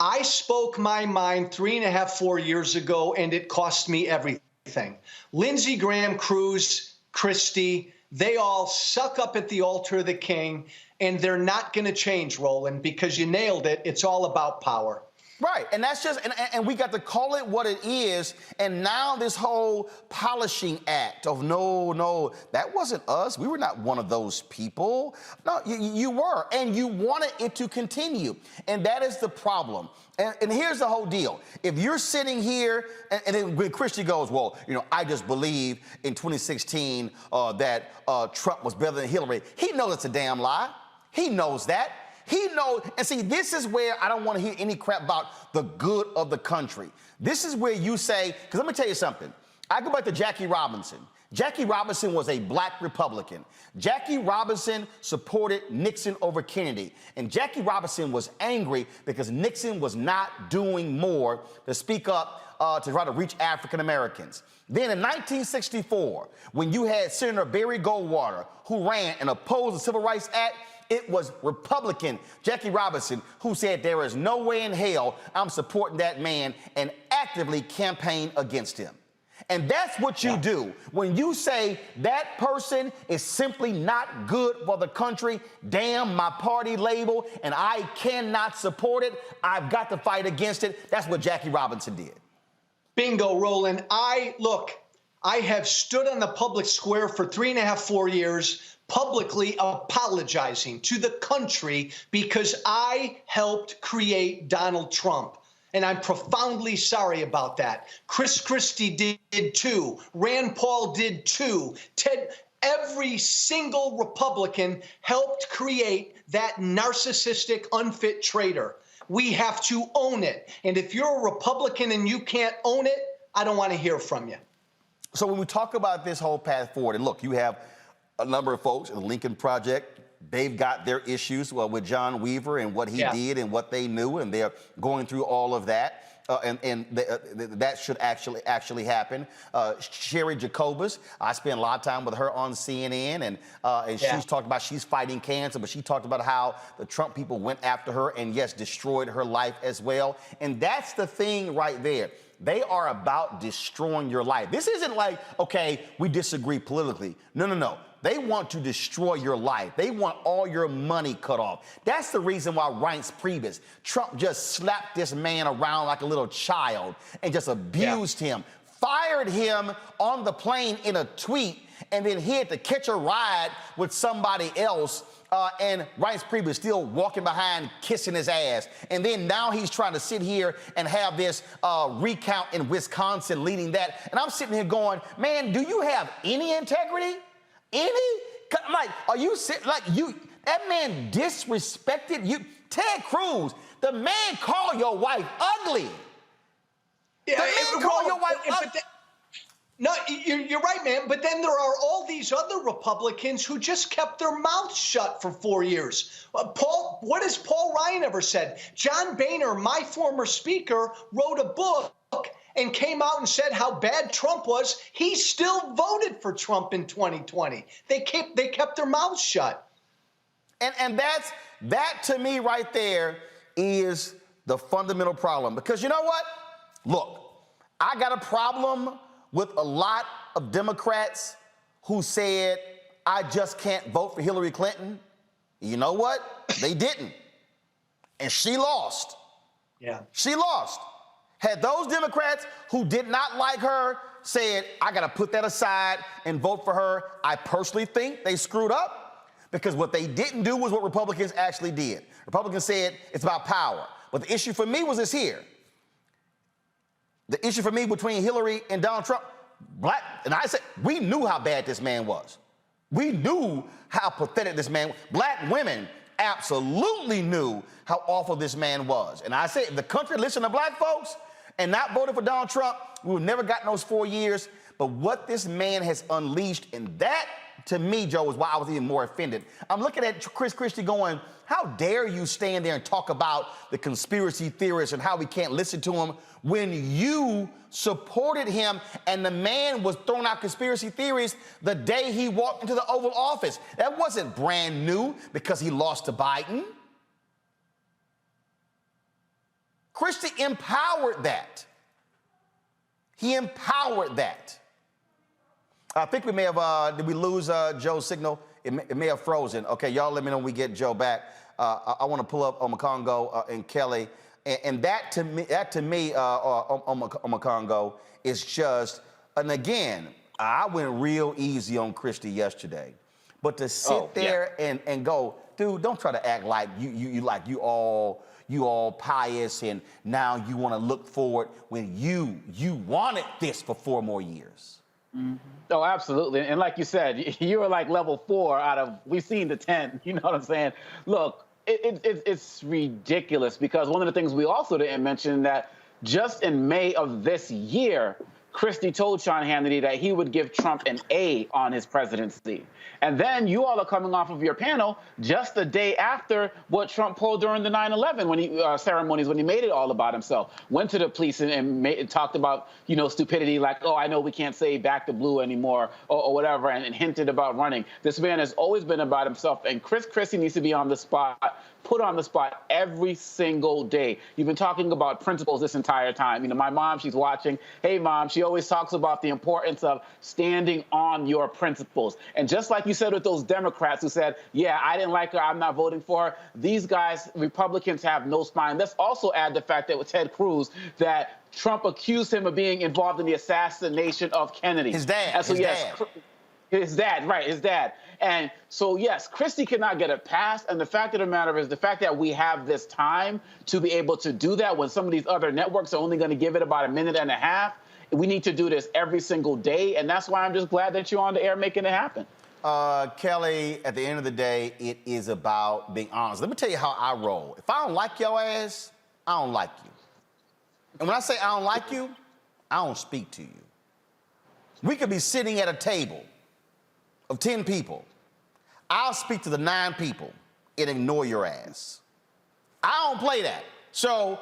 I spoke my mind 3.5, 4 years ago, and it cost me everything. Lindsey Graham, Cruz, Christie, they all suck up at the altar of the king, and they're not going to change, Roland, because you nailed it. It's all about power. Right, and that's just, and we got to call it what it is, and now this whole polishing act of no, that wasn't us. We were not one of those people. No, you were, and you wanted it to continue, and that is the problem. And here's the whole deal. If you're sitting here, and then when Christie goes, well, you know, I just believe in 2016 that Trump was better than Hillary. He knows it's a damn lie. He knows that. He knows, and see, this is where I don't want to hear any crap about the good of the country. This is where you say, because let me tell you something. I go back to Jackie Robinson. Jackie Robinson was a black Republican. Jackie Robinson supported Nixon over Kennedy. And Jackie Robinson was angry because Nixon was not doing more to speak up to try to reach African Americans. Then in 1964, when you had Senator Barry Goldwater, who ran and opposed the Civil Rights Act, it was Republican Jackie Robinson who said there is no way in hell I'm supporting that man and actively campaigned against him. And that's what you do. When you say that person is simply not good for the country, damn my party label, and I cannot support it, I've got to fight against it. That's what Jackie Robinson did. Bingo, Roland. I have stood on the public square for 3.5, 4 years, publicly apologizing to the country because I helped create Donald Trump. And I'm profoundly sorry about that. Chris Christie did too. Rand Paul did too. Every single Republican helped create that narcissistic, unfit traitor. We have to own it. And if you're a Republican and you can't own it, I don't want to hear from you. So when we talk about this whole path forward, and look, you have a number of folks in the Lincoln Project. They've got their issues with John Weaver and what he did and what they knew, and they're going through all of that. That should actually happen. Sherry Jacobus, I spent a lot of time with her on CNN, and she's talked about she's fighting cancer, but she talked about how the Trump people went after her and, yes, destroyed her life as well. And that's the thing right there. They are about destroying your life. This isn't like, okay, we disagree politically. No. They want to destroy your life. They want all your money cut off. That's the reason why Reince Priebus, Trump just slapped this man around like a little child and just abused him, fired him on the plane in a tweet, and then he had to catch a ride with somebody else. And Reince Priebus still walking behind, kissing his ass. And then now he's trying to sit here and have this recount in Wisconsin leading that. And I'm sitting here going, man, do you have any integrity? Any? Like, are you like you? That man disrespected you. Ted Cruz, the man called your wife ugly. Yeah, the man called your wife ugly. No, you're right, man. But then there are all these other Republicans who just kept their mouths shut for 4 years. What has Paul Ryan ever said? John Boehner, my former speaker, wrote a book and came out and said how bad Trump was. He still voted for Trump in 2020. They kept their mouths shut. And that to me right there is the fundamental problem. Because you know what? Look, I got a problem with a lot of Democrats who said, I just can't vote for Hillary Clinton. You know what? They didn't. And she lost. Yeah. She lost. Had those Democrats who did not like her said, I got to put that aside and vote for her, I personally think they screwed up, because what they didn't do was what Republicans actually did. Republicans said it's about power. But the issue for me was this here. The issue for me between Hillary and Donald Trump, and I said, we knew how bad this man was. We knew how pathetic this man was. Black women absolutely knew how awful this man was. And I said, if the country listened to black folks and not voted for Donald Trump, we would never gotten those 4 years. But what this man has unleashed in that to me, Joe, is why I was even more offended. I'm looking at Chris Christie going, how dare you stand there and talk about the conspiracy theorists and how we can't listen to him when you supported him and the man was throwing out conspiracy theories the day he walked into the Oval Office. That wasn't brand new because he lost to Biden. Christie empowered that. He empowered that. I think we may have, did we lose Joe's signal? It may have frozen. Okay, y'all let me know when we get Joe back. I want to pull up Omakongo and Kelly. And that to me, Omakongo, is just, and again, I went real easy on Christie yesterday. But to sit there and go, dude, don't try to act like you all pious and now you want to look forward when you wanted this for 4 more years. Mm-hmm. Oh, absolutely. And like you said, you were like level 4 out of, we've seen the 10, you know what I'm saying? Look, it's ridiculous because one of the things we also didn't mention that just in May of this year, Christie told Sean Hannity that he would give Trump an A on his presidency. And then you all are coming off of your panel just the day after what Trump pulled during the 9/11 when he ceremonies, when he made it all about himself. Went to the police and talked about, you know, stupidity like, oh, I know we can't say back to blue anymore or whatever, and hinted about running. This man has always been about himself, and Chris Christie needs to be on the spot, put on the spot every single day. You've been talking about principles this entire time. You know, my mom, she's watching. Hey, Mom, she always talks about the importance of standing on your principles. And just like you said with those Democrats who said, yeah, I didn't like her, I'm not voting for her, these guys, Republicans, have no spine. Let's also add the fact that with Ted Cruz, that Trump accused him of being involved in the assassination of Kennedy. His dad. And so, his dad, right, his dad. And so, yes, Christie cannot get it passed. And the fact of the matter is the fact that we have this time to be able to do that when some of these other networks are only going to give it about 1.5 minutes. We need to do this every single day. And that's why I'm just glad that you're on the air making it happen. Kelly, at the end of the day, it is about being honest. Let me tell you how I roll. If I don't like your ass, I don't like you. And when I say I don't like you, I don't speak to you. We could be sitting at a table of 10 people. I'll speak to the 9 people and ignore your ass. I don't play that. So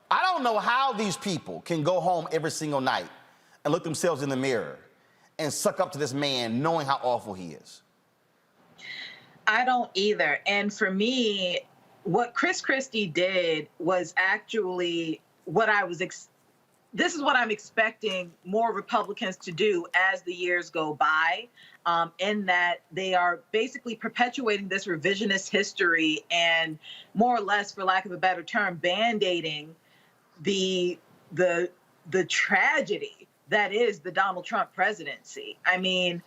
I don't know how these people can go home every single night and look themselves in the mirror and suck up to this man knowing how awful he is. I don't either. And for me, what Chris Christie did was actually what I was this is what I'm expecting more Republicans to do as the years go by, in that they are basically perpetuating this revisionist history and more or less, for lack of a better term, band-aiding the tragedy that is the Donald Trump presidency. I mean,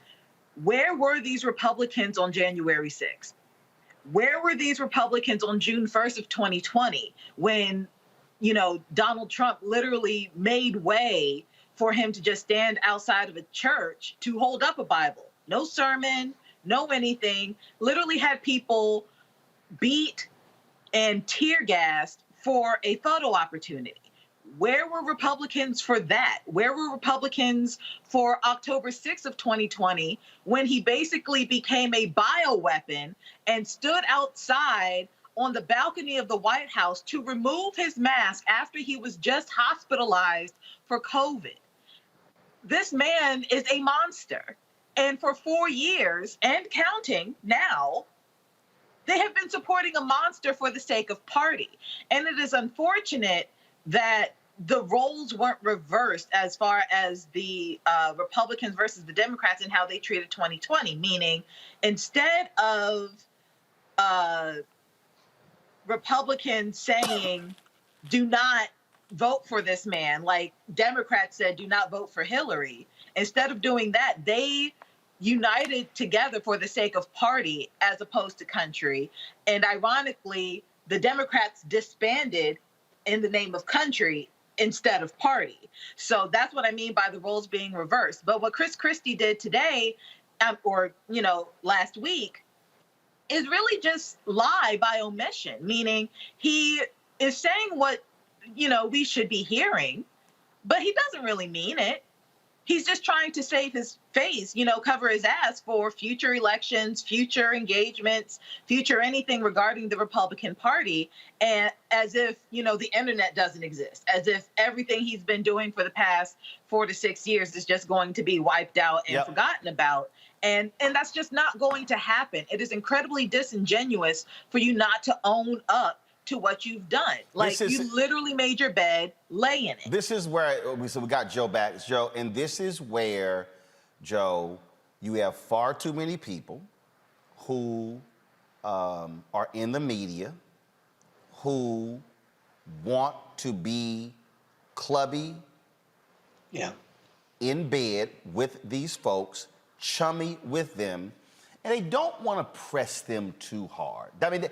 where were these Republicans on January 6th? Where were these Republicans on June 1st of 2020 when, you know, Donald Trump literally made way for him to just stand outside of a church to hold up a Bible? No sermon, no anything, literally had people beat and tear gassed for a photo opportunity. Where were Republicans for that? Where were Republicans for October 6th of 2020 when he basically became a bioweapon and stood outside on the balcony of the White House to remove his mask after he was just hospitalized for COVID? This man is a monster. And for 4 years and counting now, they have been supporting a monster for the sake of party. And it is unfortunate that the roles weren't reversed as far as the Republicans versus the Democrats and how they treated 2020, meaning instead of Republicans saying, do not vote for this man, like Democrats said, do not vote for Hillary. Instead of doing that, they united together for the sake of party as opposed to country. And ironically, the Democrats disbanded in the name of country instead of party. So that's what I mean by the roles being reversed. But what Chris Christie did today, or, you know, last week, is really just lie by omission, meaning he is saying what, you know, we should be hearing, but he doesn't really mean it. he's just trying to save his face, you know, cover his ass for future elections, future engagements, future anything regarding the Republican Party. And as if, you know, the internet doesn't exist, as if everything he's been doing for the past 4 to 6 years is just going to be wiped out and forgotten about. And that's just not going to happen. It is incredibly disingenuous for you not to own up to what you've done. Like, you literally made your bed, lay in it. This is where, we got Joe back. Joe, and this is where, Joe, you have far too many people who are in the media who want to be clubby, in bed with these folks, chummy with them, and they don't want to press them too hard. I mean,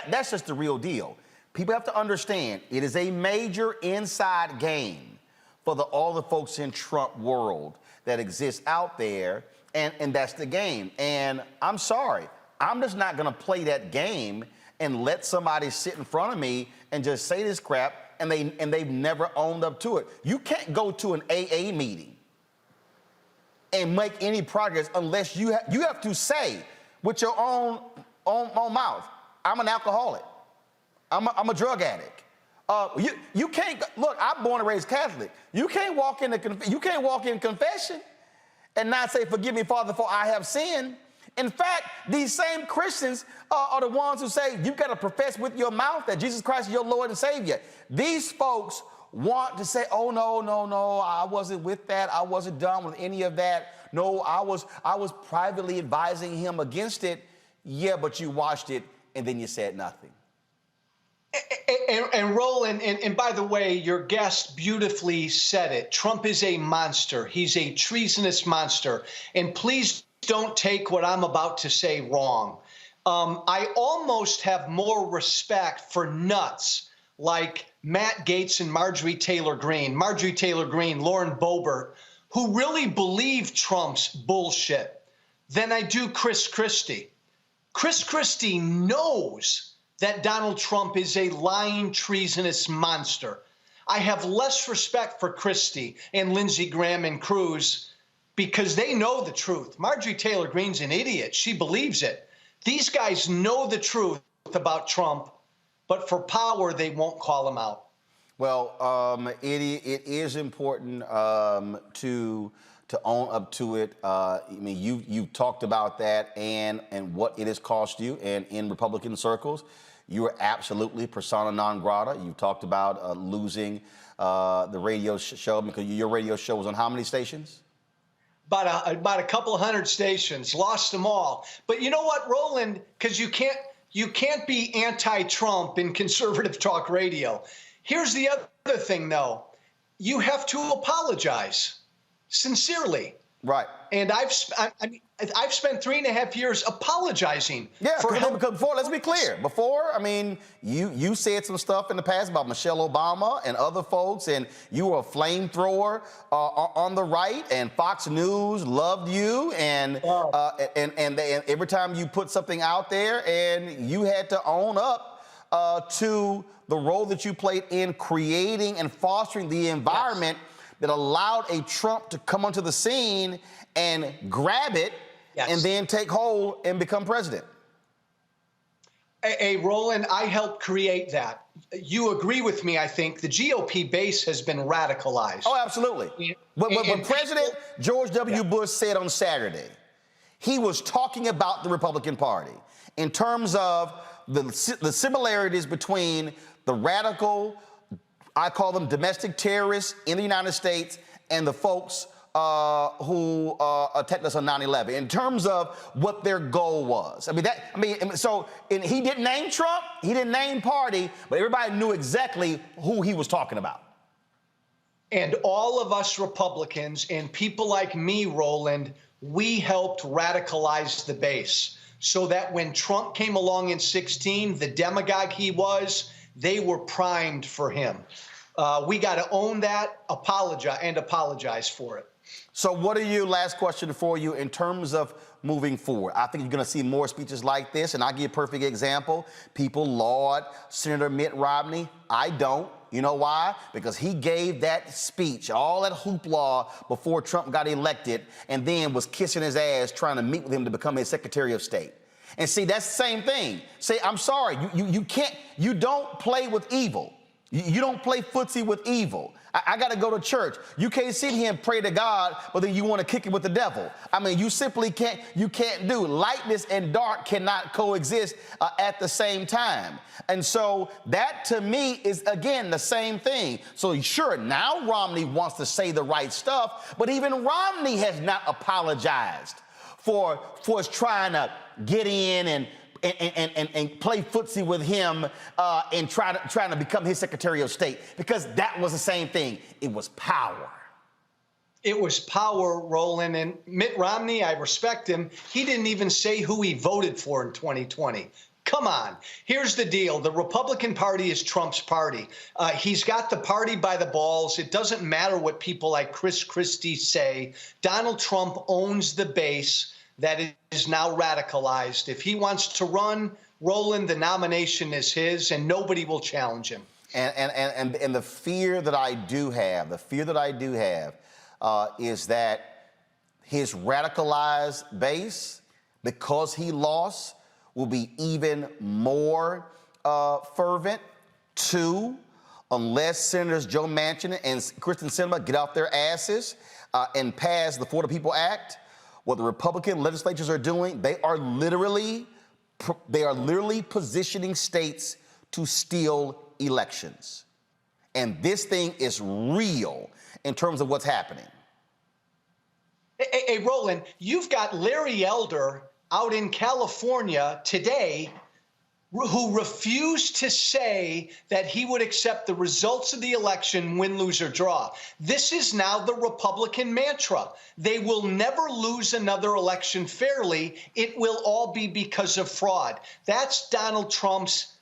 that's just the real deal. People have to understand it is a major inside game for all the folks in Trump world that exist out there, and that's the game. And I'm sorry, I'm just not going to play that game and let somebody sit in front of me and just say this crap, and they've never owned up to it. You can't go to an AA meeting and make any progress unless you have to say with your own mouth, I'm an alcoholic, I'm a drug addict. You can't look. I'm born and raised Catholic. You can't walk in confession and not say, "Forgive me, Father, for I have sinned." In fact, these same Christians are the ones who say you've got to profess with your mouth that Jesus Christ is your Lord and Savior. These folks want to say, "Oh no, I wasn't with that. I wasn't done with any of that. No, I was privately advising him against it." Yeah, but you watched it and then you said nothing. And Roland, and by the way, your guest beautifully said it. Trump is a monster. He's a treasonous monster. And please don't take what I'm about to say wrong. I almost have more respect for nuts like Matt Gaetz and Marjorie Taylor Greene, Lauren Boebert, who really believe Trump's bullshit, than I do Chris Christie. Chris Christie knows that Donald Trump is a lying, treasonous monster. I have less respect for Christie and Lindsey Graham and Cruz because they know the truth. Marjorie Taylor Greene's an idiot. She believes it. These guys know the truth about Trump, but for power, they won't call him out. Well, it is important to own up to it. I mean, you talked about that and what it has cost you, and in Republican circles, you are absolutely persona non grata. You've talked about losing the radio show because your radio show was on how many stations? About a couple hundred stations, lost them all. But you know what, Roland? Because you can't be anti-Trump in conservative talk radio. Here's the other thing, though. You have to apologize sincerely. Right. And I've spent 3.5 years apologizing. Yeah, because before, let's be clear. Before, I mean, you said some stuff in the past about Michelle Obama and other folks, and you were a flamethrower on the right, and Fox News loved you, and every time you put something out there, and you had to own up to the role that you played in creating and fostering the environment that allowed a Trump to come onto the scene and grab it and then take hold and become president. Hey, Roland, I helped create that. You agree with me, I think. The GOP base has been radicalized. Oh, absolutely. What President George W. Bush said on Saturday, he was talking about the Republican Party in terms of the similarities between the radical, I call them domestic terrorists in the United States, and the folks who attacked us on 9/11 in terms of what their goal was. He didn't name Trump, he didn't name party, but everybody knew exactly who he was talking about. And all of us Republicans and people like me, Roland, we helped radicalize the base so that when Trump came along in 2016, the demagogue he was, they were primed for him. We got to own that, apologize for it. So what are you, last question for you, in terms of moving forward? I think you're going to see more speeches like this, and I'll give you a perfect example. People laud Senator Mitt Romney. I don't. You know why? Because he gave that speech, all that hoopla before Trump got elected, and then was kissing his ass trying to meet with him to become his Secretary of State. And see, that's the same thing. Say, I'm sorry, you don't play with evil. You don't play footsie with evil. I got to go to church. You can't sit here and pray to God, but then you want to kick it with the devil. I mean, you simply can't do. Lightness and dark cannot coexist at the same time. And so that, to me, is, again, the same thing. So sure, now Romney wants to say the right stuff, but even Romney has not apologized for trying to get in and play footsie with him and trying to become his Secretary of State, because that was the same thing. It was power. It was power, Roland. And Mitt Romney, I respect him. He didn't even say who he voted for in 2020. Come on. Here's the deal. The Republican Party is Trump's party. He's got the party by the balls. It doesn't matter what people like Chris Christie say. Donald Trump owns the base that is now radicalized. If he wants to run, Roland, the nomination is his, and nobody will challenge him. And the fear that I do have, is that his radicalized base, because he lost, will be even more fervent. Two, unless Senators Joe Manchin and Kyrsten Sinema get off their asses and pass the For the People Act, what the Republican legislatures are doing, they are literally positioning states to steal elections. And this thing is real in terms of what's happening. Hey, Roland, you've got Larry Elder out in California today who refused to say that he would accept the results of the election, win, lose, or draw. This is now the Republican mantra. They will never lose another election fairly. It will all be because of fraud. That's Donald Trump's,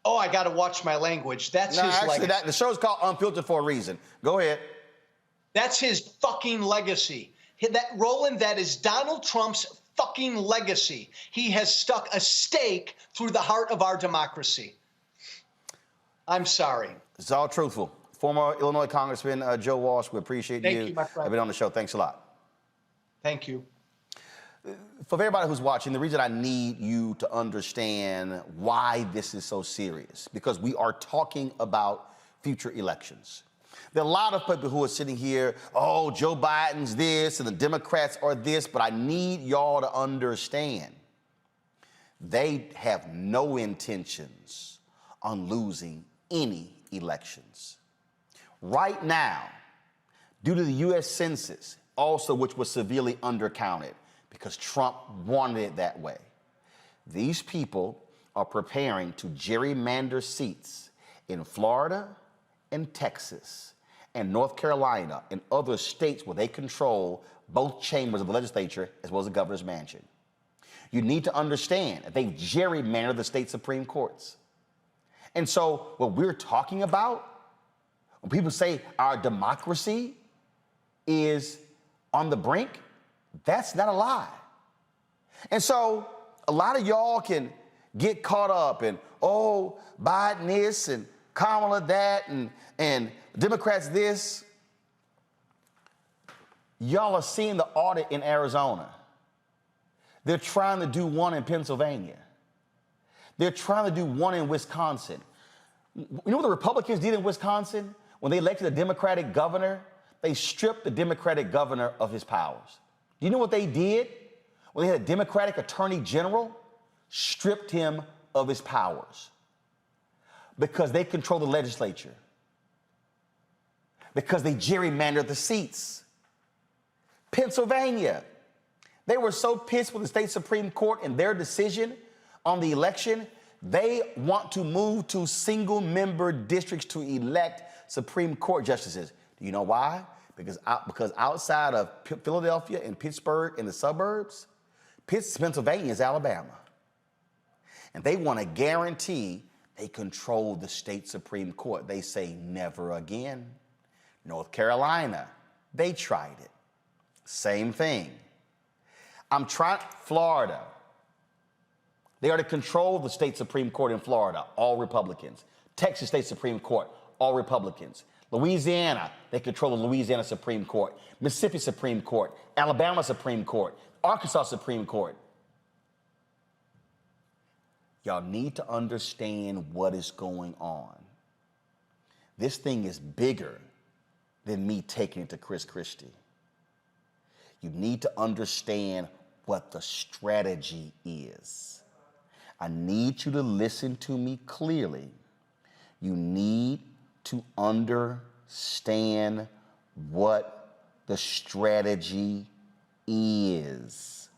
I got to watch my language. That's his legacy. The show's called Unfiltered for a reason. Go ahead. That's his fucking legacy. Roland, that is Donald Trump's fucking legacy. He has stuck a stake through the heart of our democracy. I'm sorry. It's all truthful. Former Illinois Congressman Joe Walsh, we appreciate you. Thank you, my friend. I've been on the show. Thanks a lot. Thank you. For everybody who's watching, the reason I need you to understand why this is so serious, because we are talking about future elections. There are a lot of people who are sitting here, Joe Biden's this and the Democrats are this, but I need y'all to understand they have no intentions on losing any elections. Right now, due to the U.S. Census, also which was severely undercounted because Trump wanted it that way, these people are preparing to gerrymander seats in Florida and Texas and North Carolina and other states where they control both chambers of the legislature as well as the governor's mansion. You need to understand that they've gerrymandered the state Supreme Courts. And so what we're talking about, when people say our democracy is on the brink, that's not a lie. And so a lot of y'all can get caught up in, Biden this and Kamala that and Democrats this. Y'all are seeing the audit in Arizona. They're trying to do one in Pennsylvania. They're trying to do one in Wisconsin. You know what the Republicans did in Wisconsin? When they elected a Democratic governor, they stripped the Democratic governor of his powers. Do you know what they did? When they had a Democratic attorney general, stripped him of his powers. Because they control the legislature. Because they gerrymandered the seats. Pennsylvania, they were so pissed with the state Supreme Court and their decision on the election, they want to move to single-member districts to elect Supreme Court justices. Do you know why? Because outside of Philadelphia and Pittsburgh and the suburbs, Pennsylvania is Alabama. And they want to guarantee they control the state Supreme Court. They say never again. North Carolina, they tried it. Same thing. Florida. They are to control the state Supreme Court in Florida, all Republicans. Texas State Supreme Court, all Republicans. Louisiana, they control the Louisiana Supreme Court. Mississippi Supreme Court, Alabama Supreme Court, Arkansas Supreme Court. Y'all need to understand what is going on. This thing is bigger than me taking it to Chris Christie. You need to understand what the strategy is. I need you to listen to me clearly. You need to understand what the strategy is.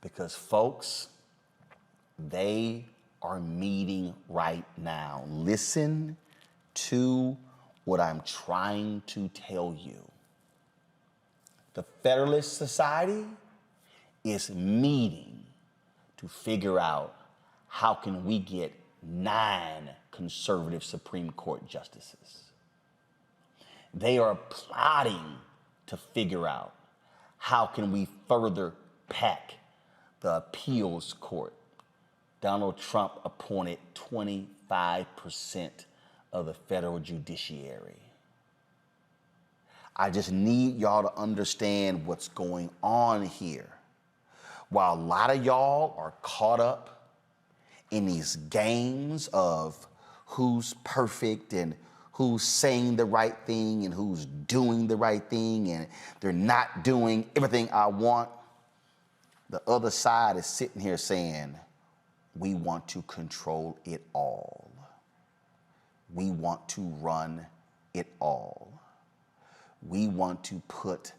Because folks, they are meeting right now. Listen to what I'm trying to tell you. The Federalist Society is meeting to figure out how can we get 9 conservative Supreme Court justices. They are plotting to figure out how can we further pack the appeals court. Donald Trump appointed 25% of the federal judiciary. I just need y'all to understand what's going on here. While a lot of y'all are caught up in these games of who's perfect and who's saying the right thing and who's doing the right thing and they're not doing everything I want, the other side is sitting here saying, we want to control it all. We want to run it all. We want to put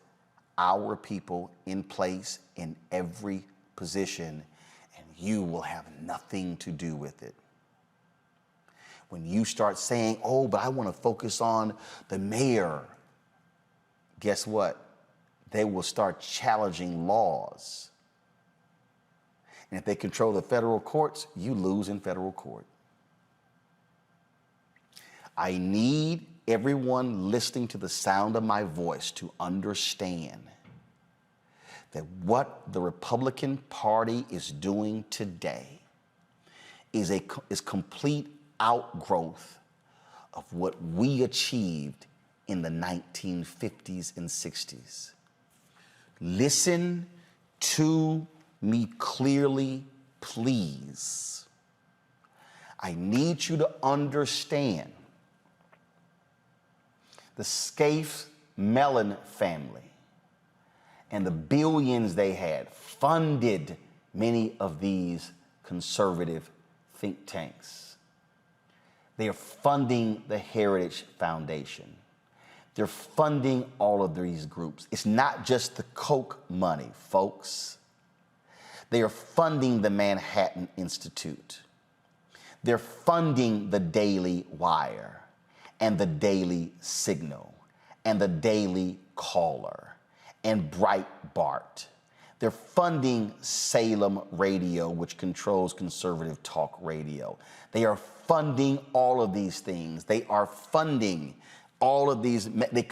our people in place in every position, and you will have nothing to do with it. When you start saying, oh, but I want to focus on the mayor, guess what? They will start challenging laws. And if they control the federal courts, you lose in federal court. I need everyone listening to the sound of my voice to understand that what the Republican Party is doing today is complete outgrowth of what we achieved in the 1950s and 60s. Listen to me clearly, please. I need you to understand the Scaife-Mellon family and the billions they had funded many of these conservative think tanks. They are funding the Heritage Foundation. They're funding all of these groups. It's not just the Koch money, folks. They are funding the Manhattan Institute. They're funding the Daily Wire and the Daily Signal and the Daily Caller and Breitbart. They're funding Salem Radio, which controls conservative talk radio. They are funding all of these things. They are funding all of these.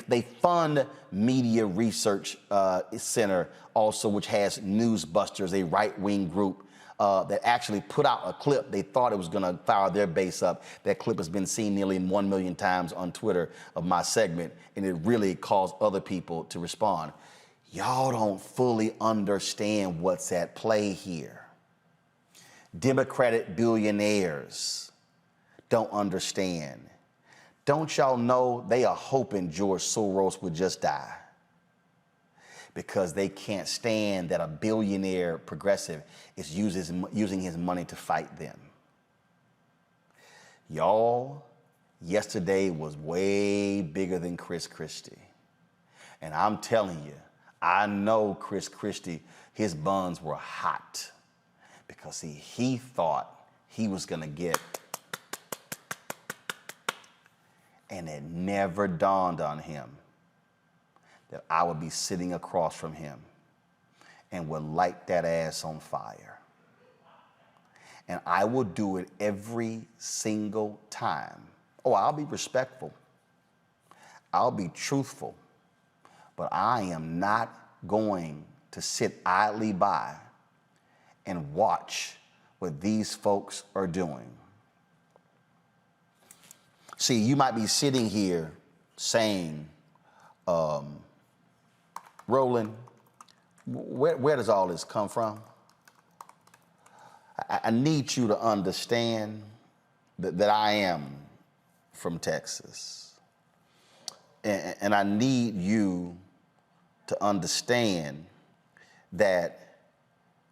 They fund Media Research Center also, which has Newsbusters, a right-wing group that actually put out a clip. They thought it was going to fire their base up. That clip has been seen nearly 1 million times on Twitter of my segment, and it really caused other people to respond. Y'all don't fully understand what's at play here. Democratic billionaires don't understand. Don't y'all know they are hoping George Soros would just die because they can't stand that a billionaire progressive is using his money to fight them. Y'all, yesterday was way bigger than Chris Christie. And I'm telling you, I know Chris Christie, his buns were hot because he thought he was gonna get, and it never dawned on him that I would be sitting across from him and would light that ass on fire. And I will do it every single time. Oh, I'll be respectful. I'll be truthful. But I am not going to sit idly by and watch what these folks are doing. See, you might be sitting here saying, Roland, where does all this come from? I need you to understand that I am from Texas. And I need you to understand that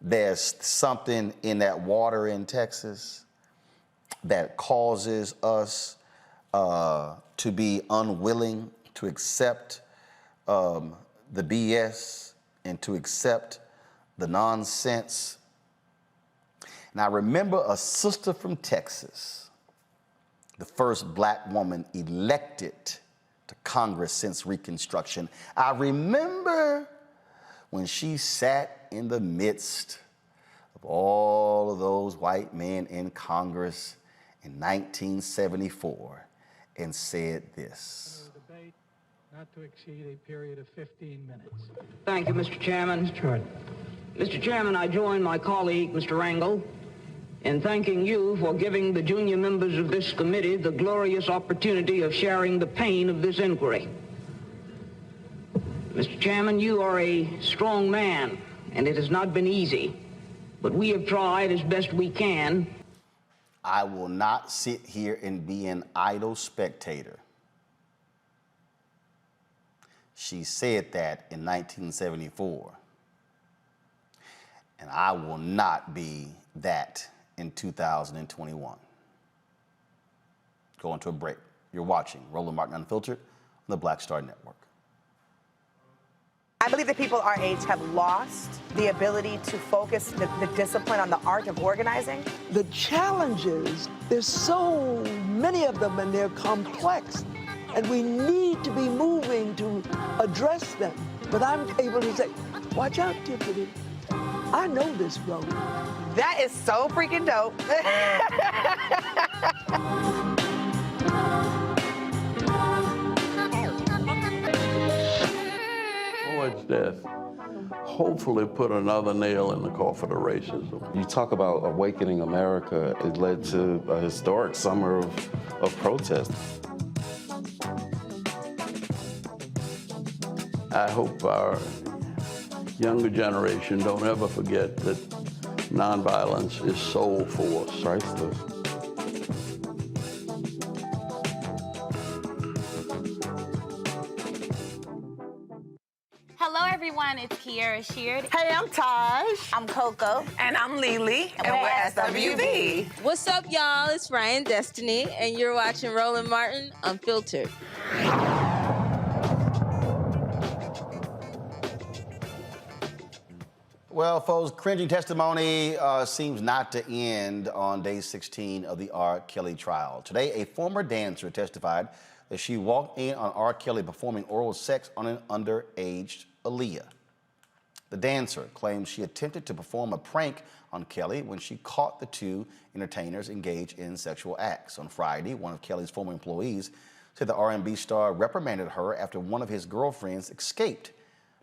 there's something in that water in Texas that causes us to be unwilling to accept the BS and to accept the nonsense. And I remember a sister from Texas, the first black woman elected to Congress since Reconstruction. I remember when she sat in the midst of all of those white men in Congress in 1974 and said this. Debate not to exceed a period of 15 minutes. Thank you, Mr. Chairman. Mr. Chairman, I join my colleague, Mr. Rangel, in thanking you for giving the junior members of this committee the glorious opportunity of sharing the pain of this inquiry. Mr. Chairman, you are a strong man, and it has not been easy, but we have tried as best we can. I will not sit here and be an idle spectator. She said that in 1974. And I will not be that in 2021. Going to a break. You're watching Roland Martin Unfiltered on the Black Star Network. I believe that people our age have lost the ability to focus the discipline on the art of organizing. The challenges, there's so many of them and they're complex. And we need to be moving to address them. But I'm able to say, watch out, Tiffany. I know this road. That is so freaking dope. Floyd's death hopefully put another nail in the coffin of racism. You talk about awakening America. It led to a historic summer of protest. I hope our younger generation don't ever forget that nonviolence is soul force. Priceless. Hello, everyone. It's Kiara Sheard. Hey, I'm Taj. I'm Coco. And I'm Lily. And we're SWV. What's up, y'all? It's Ryan Destiny, and you're watching Roland Martin Unfiltered. Well, folks, cringing testimony seems not to end on day 16 of the R. Kelly trial. Today, a former dancer testified that she walked in on R. Kelly performing oral sex on an underage Aaliyah. The dancer claims she attempted to perform a prank on Kelly when she caught the two entertainers engaged in sexual acts. On Friday, one of Kelly's former employees said the R&B star reprimanded her after one of his girlfriends escaped.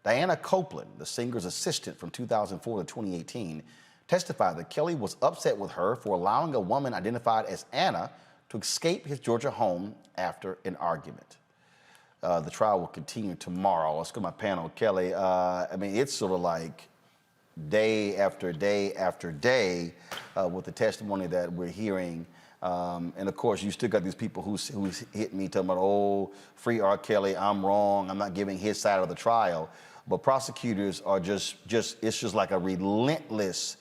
Diana Copeland, the singer's assistant from 2004 to 2018, testified that Kelly was upset with her for allowing a woman identified as Anna to escape his Georgia home after an argument. The trial will continue tomorrow. Let's go to my panel. Kelly, I mean, it's sort of like day after day after day with the testimony that we're hearing. And of course, you still got these people who's hit me talking about, oh, free R. Kelly, I'm wrong, I'm not giving his side of the trial. But prosecutors are it's just like a relentless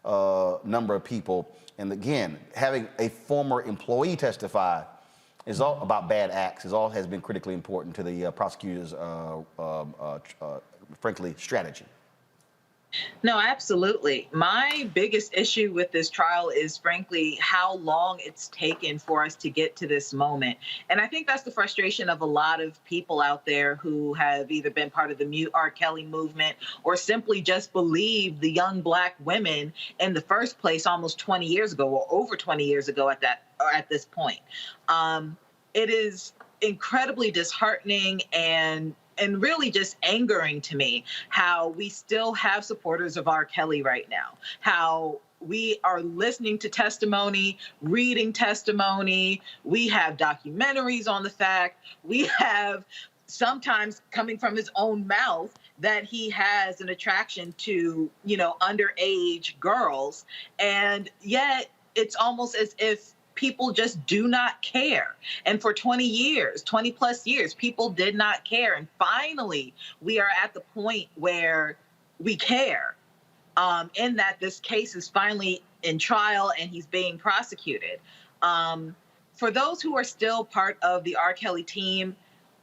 number of people. And again, having a former employee testify is all about bad acts. It all has been critically important to the prosecutors' frankly, strategy. No, absolutely. My biggest issue with this trial is, frankly, how long it's taken for us to get to this moment. And I think that's the frustration of a lot of people out there who have either been part of the Mute R. Kelly movement or simply just believe the young Black women in the first place almost 20 years ago or over 20 years ago at this point. It is incredibly disheartening and really just angering to me how we still have supporters of R. Kelly right now, how we are listening to testimony, reading testimony. We have documentaries on the fact. We have sometimes coming from his own mouth that he has an attraction to, underage girls. And yet it's almost as if people just do not care. And for 20 plus years, people did not care. And finally, we are at the point where we care, in that this case is finally in trial and he's being prosecuted. For those who are still part of the R. Kelly team,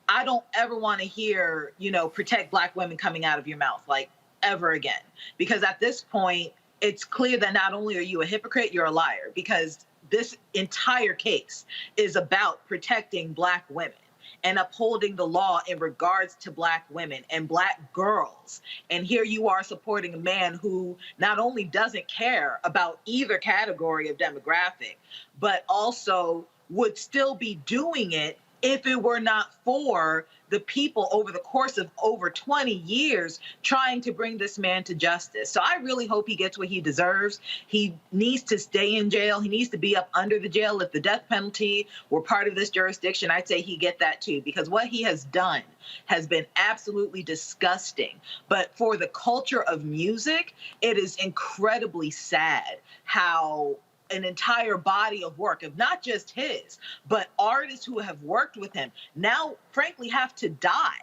I don't ever want to hear, protect Black women coming out of your mouth, like, ever again. Because at this point, it's clear that not only are you a hypocrite, you're a liar. Because this entire case is about protecting Black women and upholding the law in regards to Black women and Black girls. And here you are supporting a man who not only doesn't care about either category of demographic, but also would still be doing it if it were not for the people over the course of over 20 years trying to bring this man to justice. So I really hope he gets what he deserves. He needs to stay in jail. He needs to be up under the jail. If the death penalty were part of this jurisdiction, I'd say he get that too, because what he has done has been absolutely disgusting. But for the culture of music, it is incredibly sad how an entire body of work of not just his, but artists who have worked with him now, frankly, have to die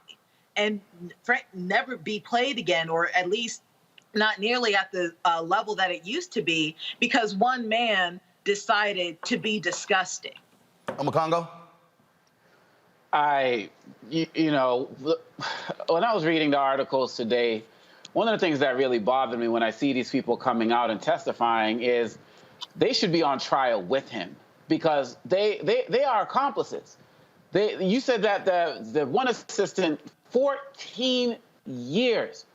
and never be played again, or at least not nearly at the level that it used to be, because one man decided to be disgusting. Omokongo? When I was reading the articles today, one of the things that really bothered me when I see these people coming out and testifying is they should be on trial with him, because they are accomplices. You said that the one assistant, 14 years.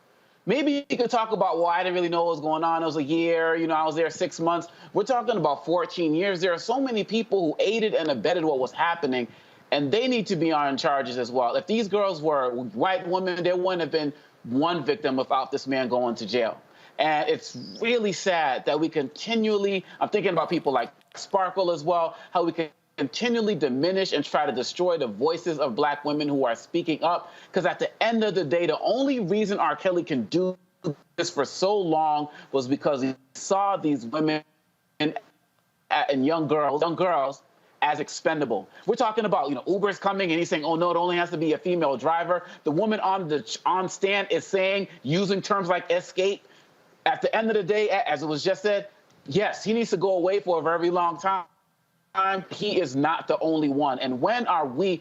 Maybe you could talk about, well, I didn't really know what was going on. It was a year, I was there 6 months. We're talking about 14 years. There are so many people who aided and abetted what was happening, and they need to be on charges as well. If these girls were white women, there wouldn't have been one victim without this man going to jail. And it's really sad that we continually, I'm thinking about people like Sparkle as well, how we can continually diminish and try to destroy the voices of Black women who are speaking up. Because at the end of the day, the only reason R. Kelly can do this for so long was because he saw these women and young girls as expendable. We're talking about, Uber's coming and he's saying, oh no, it only has to be a female driver. The woman on stand is saying, using terms like escape. At the end of the day, as it was just said, yes, he needs to go away for a very long time. He is not the only one. And when are we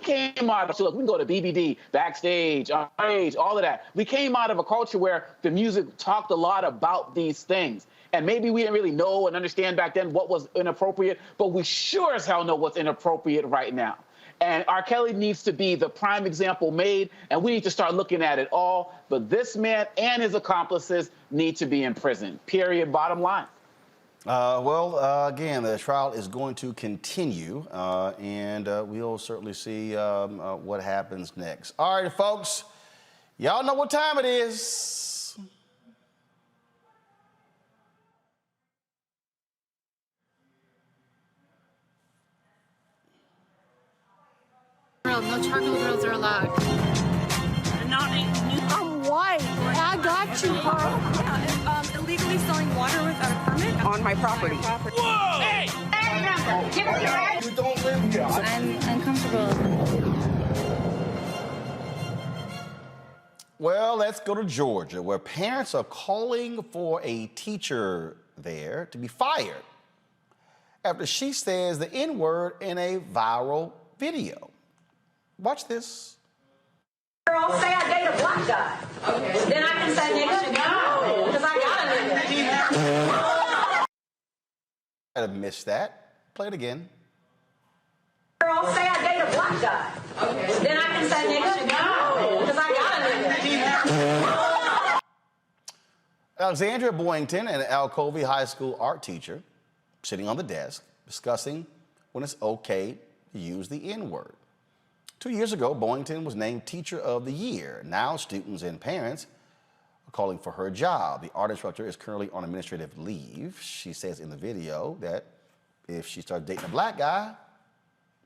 came out of, we can go to BBD, Backstage, Age, all of that. We came out of a culture where the music talked a lot about these things. And maybe we didn't really know and understand back then what was inappropriate, but we sure as hell know what's inappropriate right now. And R. Kelly needs to be the prime example made, and we need to start looking at it all. But this man and his accomplices need to be in prison, period, bottom line. Again, the trial is going to continue, and we'll certainly see what happens next. All right, folks, y'all know what time it is. No charcoal grills are allowed. I'm white. I got you, Carl. Yeah, illegally selling water without a permit On my property. Whoa! Hey! You don't live here. I'm uncomfortable. Well, let's go to Georgia, where parents are calling for a teacher there to be fired after she says the N-word in a viral video. Watch this. Girl, say I date a Black guy. Okay. Then I can say nigga. No, because I got a nigga. I have missed that. Play it again. Girl, say I date a Black guy. Okay. Then I can say nigga. No, because I got a nigga. Alexandria Boynton, an Alcovey High School art teacher, sitting on the desk discussing when it's okay to use the N-word. 2 years ago, Boynton was named Teacher of the Year. Now students and parents are calling for her job. The art instructor is currently on administrative leave. She says in the video that if she starts dating a black guy,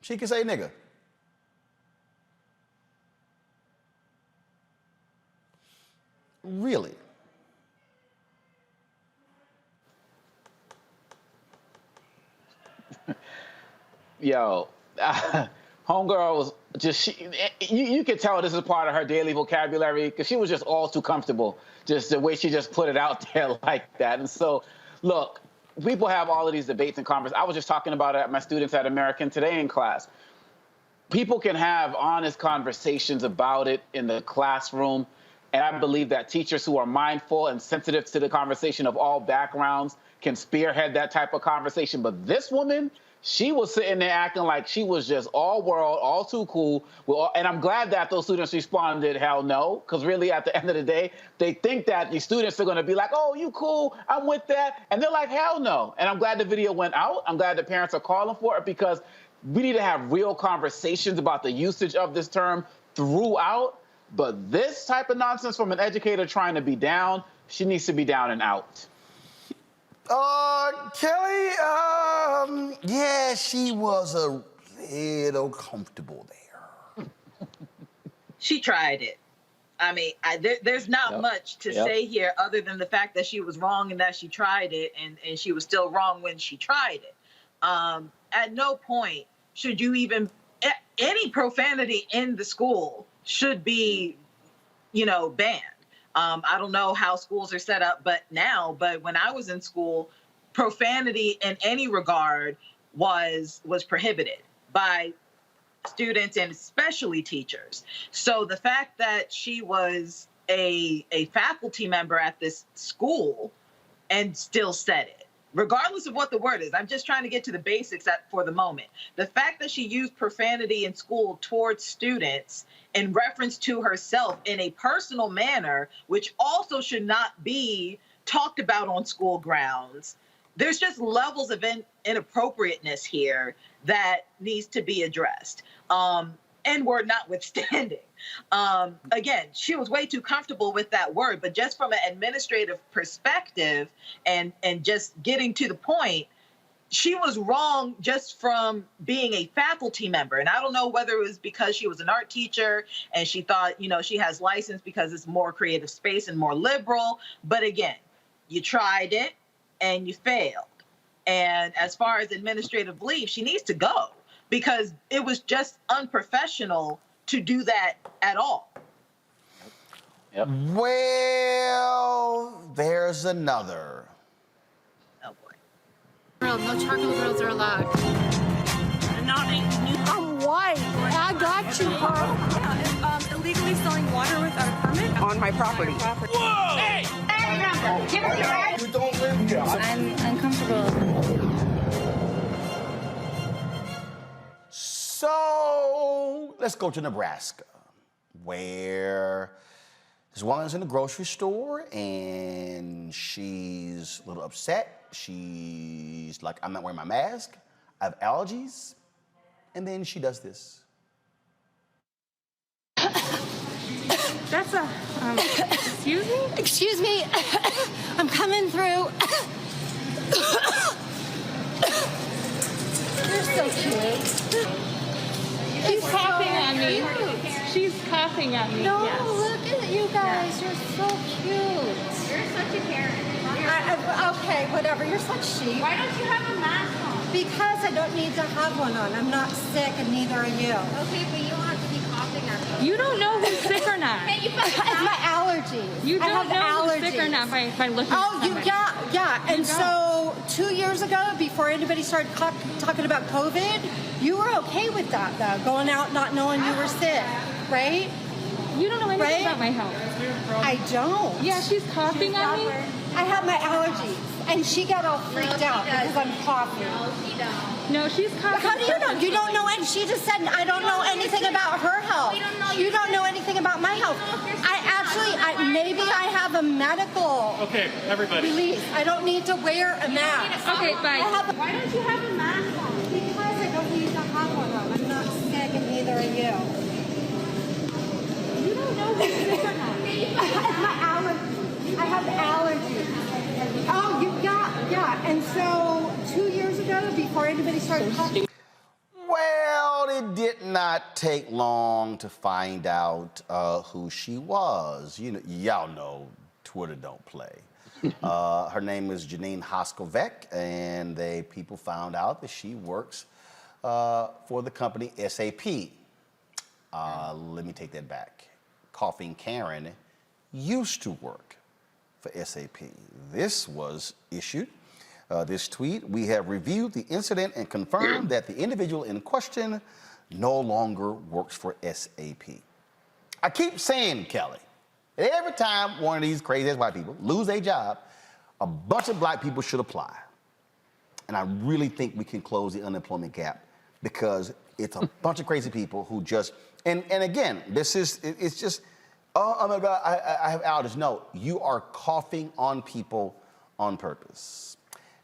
she can say nigga. Really? Yo, homegirl was just, you could tell this is part of her daily vocabulary because she was just all too comfortable, just the way she just put it out there like that. And so, look, people have all of these debates and conversations. I was just talking about it at my students at American Today in class. People can have honest conversations about it in the classroom. And I believe that teachers who are mindful and sensitive to the conversation of all backgrounds can spearhead that type of conversation. But this woman, she was sitting there acting like she was just all world, all too cool. And I'm glad that those students responded, hell no, because really at the end of the day, they think that the students are going to be like, oh, you cool, I'm with that. And they're like, hell no. And I'm glad the video went out. I'm glad the parents are calling for it because we need to have real conversations about the usage of this term throughout. But this type of nonsense from an educator trying to be down, she needs to be down and out. Kelly, yeah, she was a little comfortable there. She tried it. I mean, there's not much to say here other than the fact that she was wrong and that she tried it, and she was still wrong when she tried it. At no point should you even, any profanity in the school should be, banned. I don't know how schools are set up, but when I was in school, profanity in any regard was prohibited by students and especially teachers. So the fact that she was a faculty member at this school and still said it, regardless of what the word is, I'm just trying to get to the basics for the moment. The fact that she used profanity in school towards students in reference to herself in a personal manner, which also should not be talked about on school grounds. There's just levels of inappropriateness here that needs to be addressed. N-word notwithstanding. Again, she was way too comfortable with that word, but just from an administrative perspective and just getting to the point, she was wrong just from being a faculty member. And I don't know whether it was because she was an art teacher and she thought, she has license because it's more creative space and more liberal. But again, you tried it and you failed. And as far as administrative leave, she needs to go because it was just unprofessional to do that at all. Yep. Well, there's another. Oh boy. No charcoal grills are allowed. I'm white. I got you, Carl. Illegally selling water without a permit On my property. Whoa! Hey! Give us your right. You don't live here. I'm uncomfortable. So let's go to Nebraska, where this woman's in the grocery store and she's a little upset. She's like, I'm not wearing my mask. I have allergies. And then she does this. That's a, excuse me? Excuse me. I'm coming through. You're so cute. She's coughing on me. She's coughing on me. No, yes. look at you guys. You're so cute. You're such a Karen. Okay, whatever. You're such sheep. Why don't you have a mask on? Because I don't need to have one on. I'm not sick, and neither are you. Okay, but you don't have to be coughing at me. You don't know who's sick or not. It's my allergies. You don't know allergies. who's sick or not by looking at somebody. Yeah. And so 2 years ago, before anybody started talking about COVID, you were okay with that, though, going out not knowing you were sick, right? You don't know anything about my health. I don't. Yeah, she's coughing on me. I have my allergies, and she got all freaked out because I'm coughing. No, she don't. No, she's coughing. How do you know? You don't know, and she just said, I don't know anything about her health. You don't know anything about my health. Maybe I have a medical release. I don't need to wear a mask. Okay, bye. Why don't you have a mask on? Because I don't need to have one on. I'm not sick, and neither are you. You don't know who's sick or not. It's my allergies. before anybody started talking? Well, it did not take long to find out who she was. Y'all know Twitter don't play. Her name is Janine Hoskovec, and people found out that she works for the company SAP. Let me take that back. Coughing Karen used to work for SAP. This was issued. This tweet: we have reviewed the incident and confirmed that the individual in question no longer works for SAP. I keep saying, Kelly, every time one of these crazy-ass white people lose their job, a bunch of black people should apply. And I really think we can close the unemployment gap because it's a bunch of crazy people who just, and again, it's just, oh my God, I have allergies. No, you are coughing on people on purpose.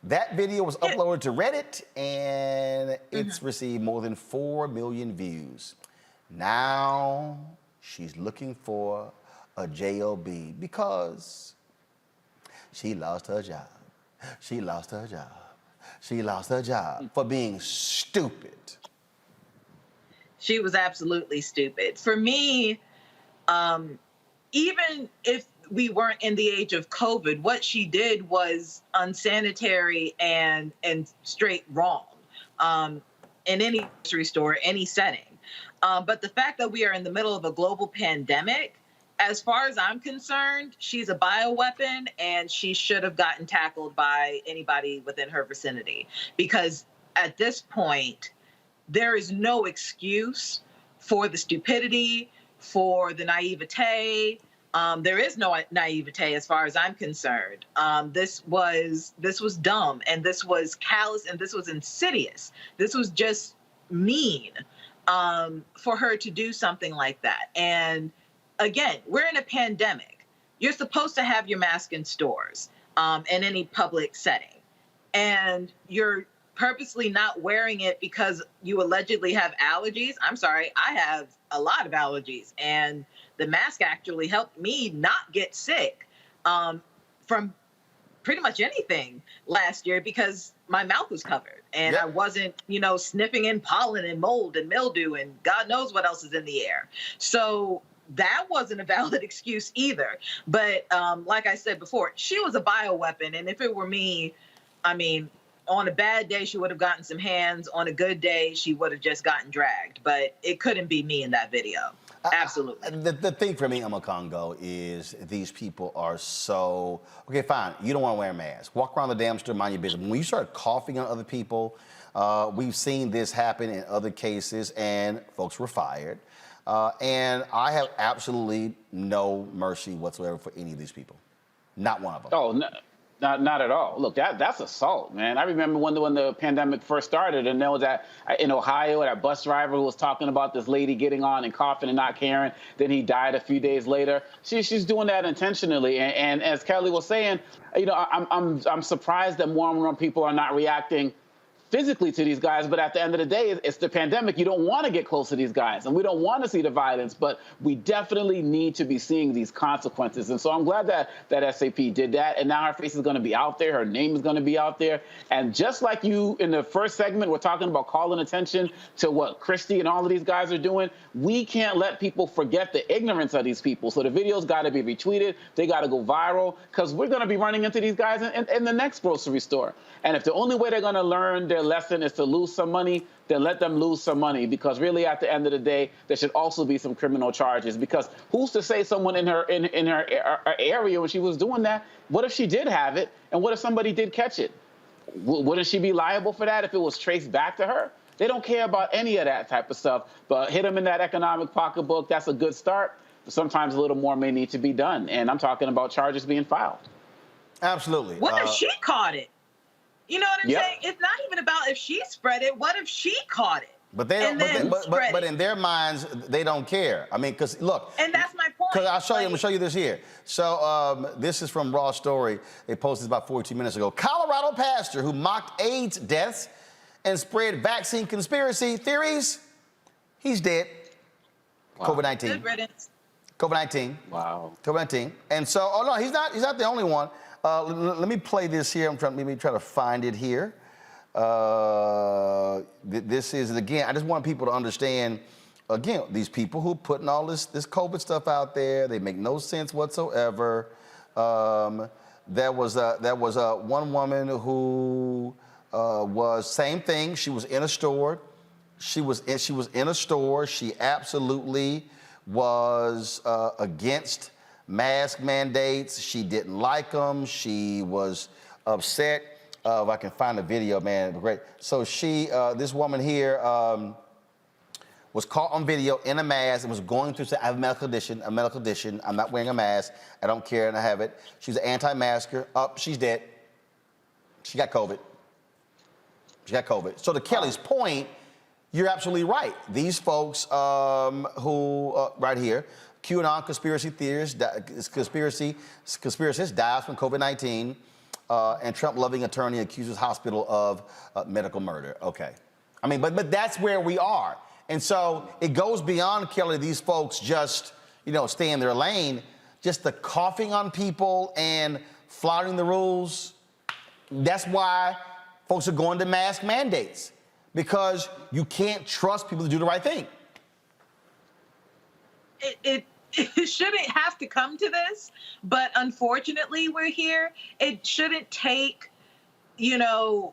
That video was uploaded to Reddit, and it's received more than 4 million views. Now she's looking for a job because she lost her job. She lost her job. She lost her job for being stupid. She was absolutely stupid. For me, even if we weren't in the age of COVID, what she did was unsanitary and straight wrong in any grocery store, any setting. But the fact that we are in the middle of a global pandemic, as far as I'm concerned, she's a bioweapon and she should have gotten tackled by anybody within her vicinity. Because at this point, there is no excuse for the stupidity, for the naivete. There is no naivete as far as I'm concerned. This was dumb, and this was callous, and this was insidious. This was just mean for her to do something like that. And again, we're in a pandemic. You're supposed to have your mask in stores, in any public setting, and you're purposely not wearing it because you allegedly have allergies. I'm sorry, I have a lot of allergies, and the mask actually helped me not get sick from pretty much anything last year because my mouth was covered and I wasn't, sniffing in pollen and mold and mildew and God knows what else is in the air. So that wasn't a valid excuse either. But like I said before, she was a bioweapon. And if it were me, on a bad day, she would have gotten some hands. On a good day, she would have just gotten dragged. But it couldn't be me in that video. Absolutely. The thing for me, Emma Congo, is these people are so, okay, fine, you don't want to wear a mask. Walk around the damn store, mind your business. When you start coughing on other people, we've seen this happen in other cases, and folks were fired. And I have absolutely no mercy whatsoever for any of these people. Not one of them. Oh, no. Not at all. Look, that's assault, man. I remember when the pandemic first started, and there was that in Ohio, that bus driver who was talking about this lady getting on and coughing and not caring. Then he died a few days later. She's doing that intentionally. And as Kelly was saying, I'm surprised that more and more people are not reacting physically to these guys, but at the end of the day, it's the pandemic. You don't want to get close to these guys, and we don't want to see the violence, but we definitely need to be seeing these consequences. And so I'm glad that SAP did that, and now her face is going to be out there, her name is going to be out there. And just like you in the first segment, we're talking about calling attention to what Christie and all of these guys are doing. We can't let people forget the ignorance of these people. So the videos got to be retweeted, they got to go viral, because we're going to be running into these guys in the next grocery store. And if the only way they're going to learn their lesson is to lose some money, then let them lose some money, because really at the end of the day, there should also be some criminal charges, because who's to say someone in her area when she was doing that, what if she did have it, and what if somebody did catch it? Wouldn't she be liable for that if it was traced back to her? They don't care about any of that type of stuff, but hit them in that economic pocketbook, that's a good start. But sometimes a little more may need to be done, and I'm talking about charges being filed. Absolutely. What if she caught it? You know what I'm saying? It's not even about if she spread it. What if she caught it? But they don't. But in their minds, they don't care. Because look. And that's my point. Because I'm gonna show you this here. So this is from Raw Story. They posted about 42 minutes ago. Colorado pastor who mocked AIDS deaths and spread vaccine conspiracy theories. He's dead. Wow. COVID-19. Good riddance. COVID-19. Wow. COVID-19. And so, oh no, he's not the only one. Let me play this here. Let me try to find it here. This is, again, I just want people to understand, again, these people who are putting all this COVID stuff out there, they make no sense whatsoever. There was one woman who was same thing. She was in a store. She was in a store. She absolutely was against mask mandates. She didn't like them. She was upset. If I can find the video, man, it'd be great. So she, this woman here, was caught on video in a mask and was going through, I have a medical condition, I'm not wearing a mask, I don't care, and I have it. She's an anti-masker. She's dead. She got COVID. So to Kelly's point, you're absolutely right. These folks who, right here, QAnon conspiracy theorists, conspiracists dies from COVID-19, and Trump-loving attorney accuses hospital of medical murder. Okay. I mean, but that's where we are. And so it goes beyond, Kelly, these folks just, stay in their lane. Just the coughing on people and flouting the rules. That's why folks are going to mask mandates, because you can't trust people to do the right thing. It shouldn't have to come to this, but unfortunately we're here. It shouldn't take, the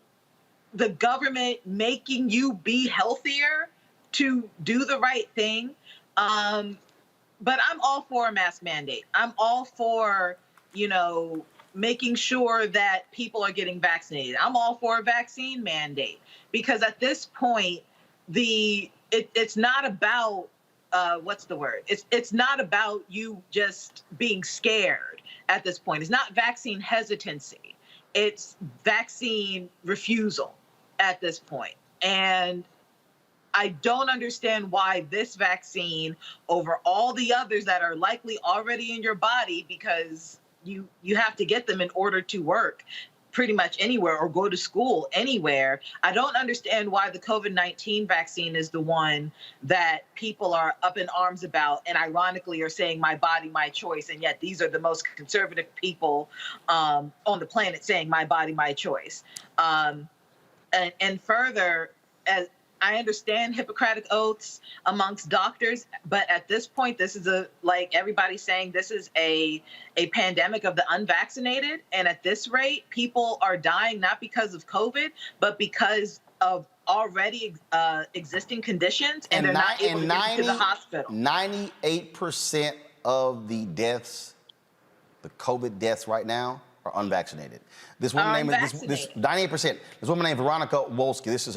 government making you be healthier to do the right thing. But I'm all for a mask mandate. I'm all for, making sure that people are getting vaccinated. I'm all for a vaccine mandate, because at this point, it's not about, what's the word? It's not about you just being scared at this point. It's not vaccine hesitancy. It's vaccine refusal at this point. And I don't understand why this vaccine over all the others that are likely already in your body, because you have to get them in order to work pretty much anywhere or go to school anywhere. I don't understand why the COVID-19 vaccine is the one that people are up in arms about and ironically are saying my body, my choice. And yet these are the most conservative people on the planet saying my body, my choice. And further, as I understand Hippocratic oaths amongst doctors, but at this point, this is like everybody's saying, this is a pandemic of the unvaccinated. And at this rate, people are dying not because of COVID, but because of already existing conditions, and they're not able to get to the hospital. 98% of the deaths, the COVID deaths right now, are unvaccinated. This woman named 98%. This woman named Veronica Wolski. This is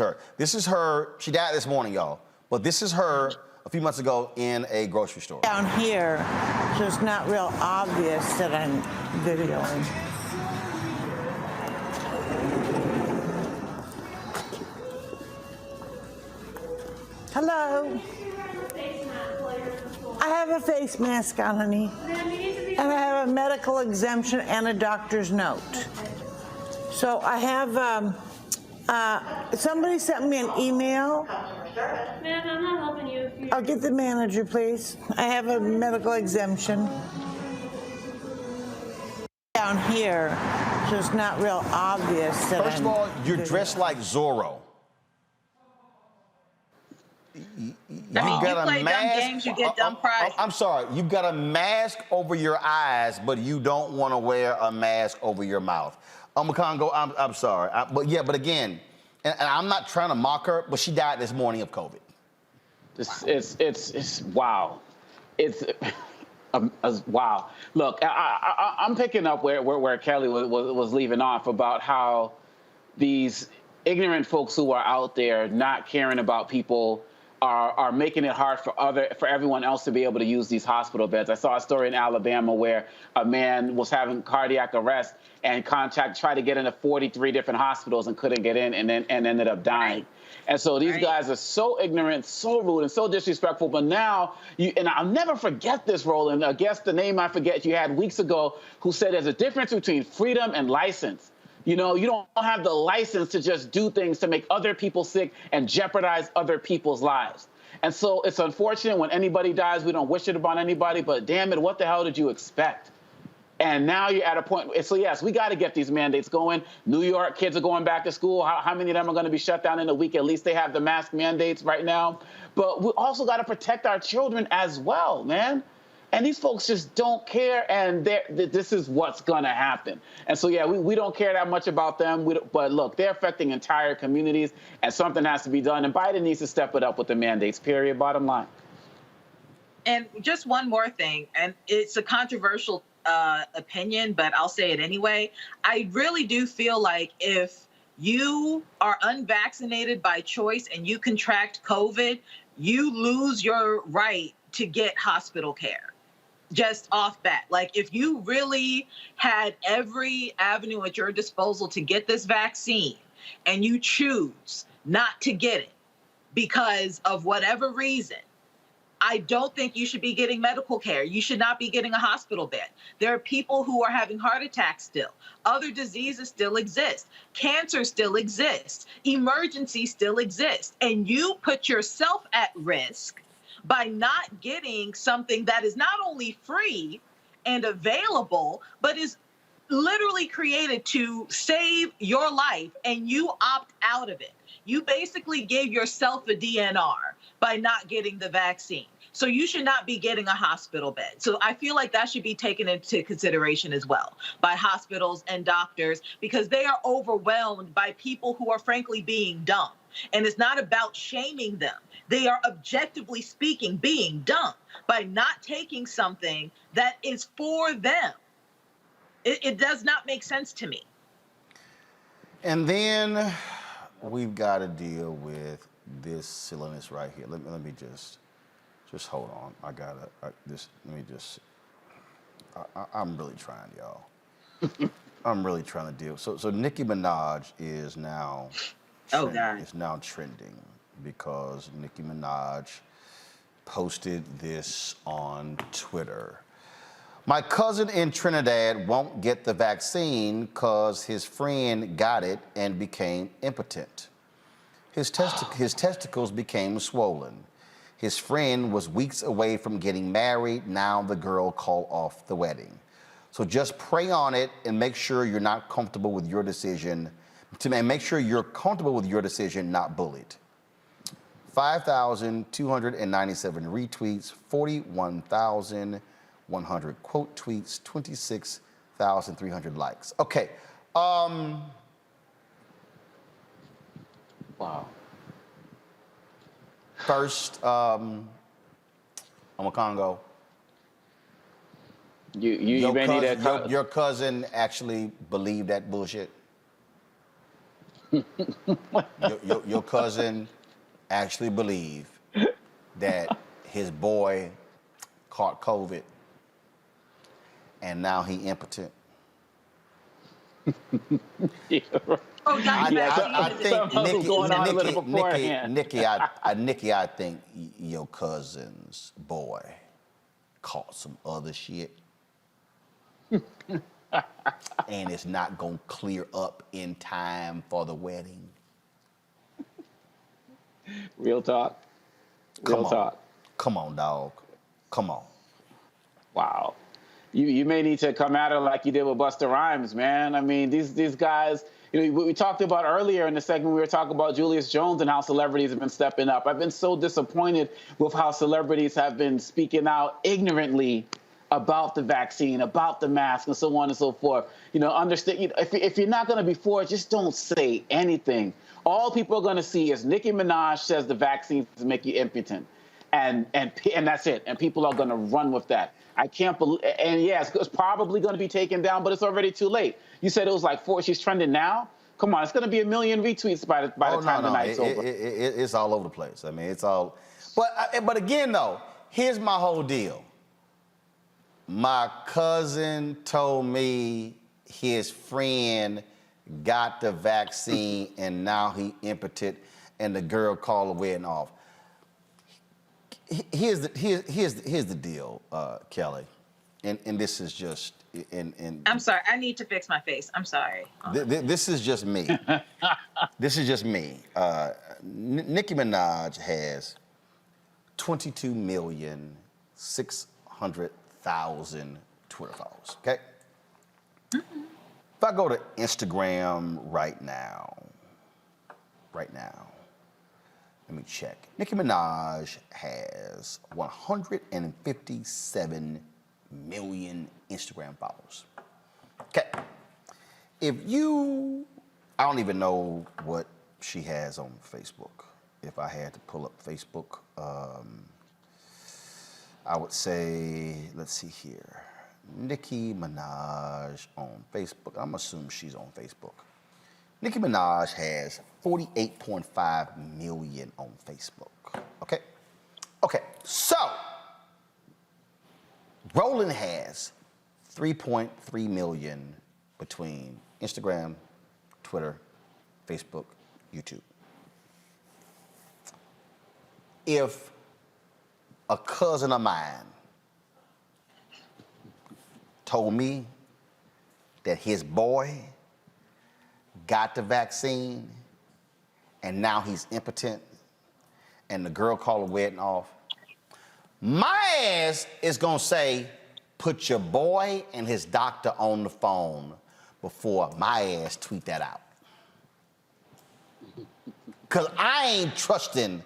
her. She died this morning, y'all. But this is her a few months ago in a grocery store. Down here, so it's not real obvious that I'm videoing. Hello. I have a face mask on, honey. And I have a medical exemption and a doctor's note. So I have, somebody sent me an email. Man, I'm not helping you. I'll get the manager, please. I have a medical exemption. Down here, so it's not real obvious that First of all, you're dressed like Zorro. You play dumb games, you get dumb prizes. I'm sorry, you've got a mask over your eyes, but you don't want to wear a mask over your mouth. Congo, I'm sorry. But again, and I'm not trying to mock her, but she died this morning of COVID. It's wow. It's wow. Look, I'm picking up where Kelly was leaving off about how these ignorant folks who are out there not caring about people are making it hard for everyone else to be able to use these hospital beds. I saw a story in Alabama where a man was having cardiac arrest and tried to get into 43 different hospitals and couldn't get in, and ended up dying. And so these guys are so ignorant, so rude, and so disrespectful. But now, and I'll never forget this, Roland. I guess the name I forget you had weeks ago, who said there's a difference between freedom and license. You don't have the license to just do things to make other people sick and jeopardize other people's lives. And so it's unfortunate when anybody dies, we don't wish it upon anybody, but damn it, what the hell did you expect? And now you're at a point, so yes, we got to get these mandates going. New York kids are going back to school. How many of them are going to be shut down in a week? At least they have the mask mandates right now. But we also got to protect our children as well, man. And these folks just don't care, and this is what's going to happen. And so, yeah, we don't care that much about them. But look, they're affecting entire communities, and something has to be done. And Biden needs to step it up with the mandates, period, bottom line. And just one more thing, and it's a controversial opinion, but I'll say it anyway. I really do feel like if you are unvaccinated by choice and you contract COVID, you lose your right to get hospital care. Just off bat. Like, if you really had every avenue at your disposal to get this vaccine and you choose not to get it because of whatever reason, I don't think you should be getting medical care. You should not be getting a hospital bed. There are people who are having heart attacks still. Other diseases still exist. Cancer still exists. Emergencies still exist. And you put yourself at risk by not getting something that is not only free and available, but is literally created to save your life, and you opt out of it. You basically gave yourself a DNR by not getting the vaccine. So you should not be getting a hospital bed. So I feel like that should be taken into consideration as well by hospitals and doctors, because they are overwhelmed by people who are frankly being dumb. And it's not about shaming them. They are, objectively speaking, being dumb by not taking something that is for them. It does not make sense to me. And then we've got to deal with this silliness right here. Let me just hold on. I'm really trying, y'all. I'm really trying to deal. So Nicki Minaj is now trending because Nicki Minaj posted this on Twitter. My cousin in Trinidad won't get the vaccine because his friend got it and became impotent. His testicles became swollen. His friend was weeks away from getting married. Now the girl called off the wedding. So just pray on it and make sure you're not comfortable with your decision. Make sure you're comfortable with your decision, not bullied. 5,297 retweets, 41,100 quote tweets, 26,300 likes. Okay. Wow. First, I'm a Congo. Your cousin actually believed that bullshit? your cousin actually believed that his boy caught COVID and now he impotent? Yeah, right. I think Nikki, I think your cousin's boy caught some other shit. And it's not gonna clear up in time for the wedding. Real talk. Come on, dog. Come on. Wow. You may need to come at her like you did with Busta Rhymes, man. I mean, these guys, you know, we talked about earlier in the segment, we were talking about Julius Jones and how celebrities have been stepping up. I've been so disappointed with how celebrities have been speaking out ignorantly about the vaccine, about the mask, and so on and so forth. You know, understand, you know, if you're not going to be for it, just don't say anything. All people are going to see is Nicki Minaj says the vaccines make you impotent. And that's it. And people are going to run with that. I can't believe, and yeah, it's probably going to be taken down, but it's already too late. You said it was like 4, she's trending now? Come on, it's going to be 1 million retweets by the time the night's over. It's all over the place. I mean, it's all, but again though, here's my whole deal. My cousin told me his friend got the vaccine and now he impotent and the girl called the wedding off. Here's the deal, Kelly, and this is just I'm sorry, I need to fix my face. I'm sorry. This is just me. This is just me. Nicki Minaj has 22,600,000 Twitter followers. Okay, If I go to Instagram right now, let me check. Nicki Minaj has 157 million Instagram followers. Okay. I don't even know what she has on Facebook. If I had to pull up Facebook, I would say, let's see here. Nicki Minaj on Facebook. I'm assuming she's on Facebook. Nicki Minaj has 48.5 million on Facebook. Okay? Okay, so Roland has 3.3 million between Instagram, Twitter, Facebook, YouTube. If a cousin of mine told me that his boy got the vaccine and now he's impotent and the girl called the wedding off, my ass is gonna say, put your boy and his doctor on the phone before my ass tweet that out. Cause I ain't trusting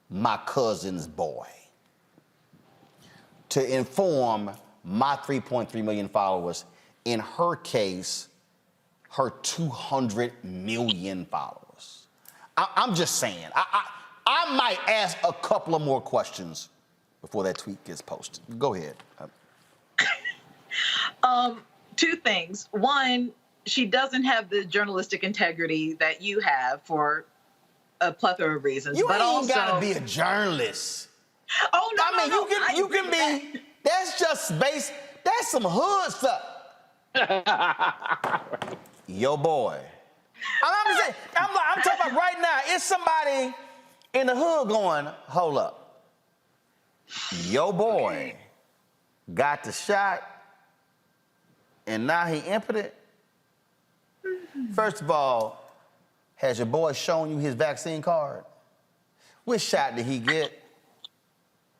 my cousin's boy to inform my 3.3 million followers, in her case, her 200 million followers. I'm just saying, I might ask a couple of more questions before that tweet gets posted. Go ahead. Two things. One, she doesn't have the journalistic integrity that you have for a plethora of reasons. You but ain't also, gotta be a journalist. Oh, no, I mean, you can be, that's just base, that's some hood stuff. Yo, boy. I'm talking about right now, it's somebody in the hood going, hold up. Yo, boy got the shot and now he impotent. First of all, has your boy shown you his vaccine card? Which shot did he get?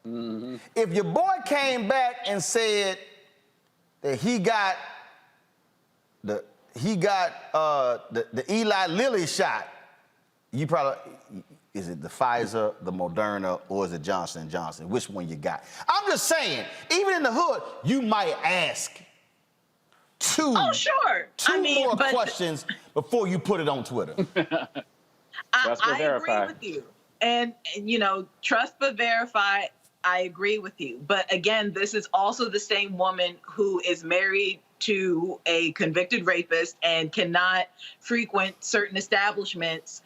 Mm-hmm. If your boy came back and said that he got the Eli Lilly shot, you probably, is it the Pfizer, the Moderna, or is it Johnson & Johnson? Which one you got? I'm just saying, even in the hood, you might ask two more questions before you put it on Twitter. I agree with you. And, you know, trust but verify, I agree with you. But again, this is also the same woman who is married to a convicted rapist and cannot frequent certain establishments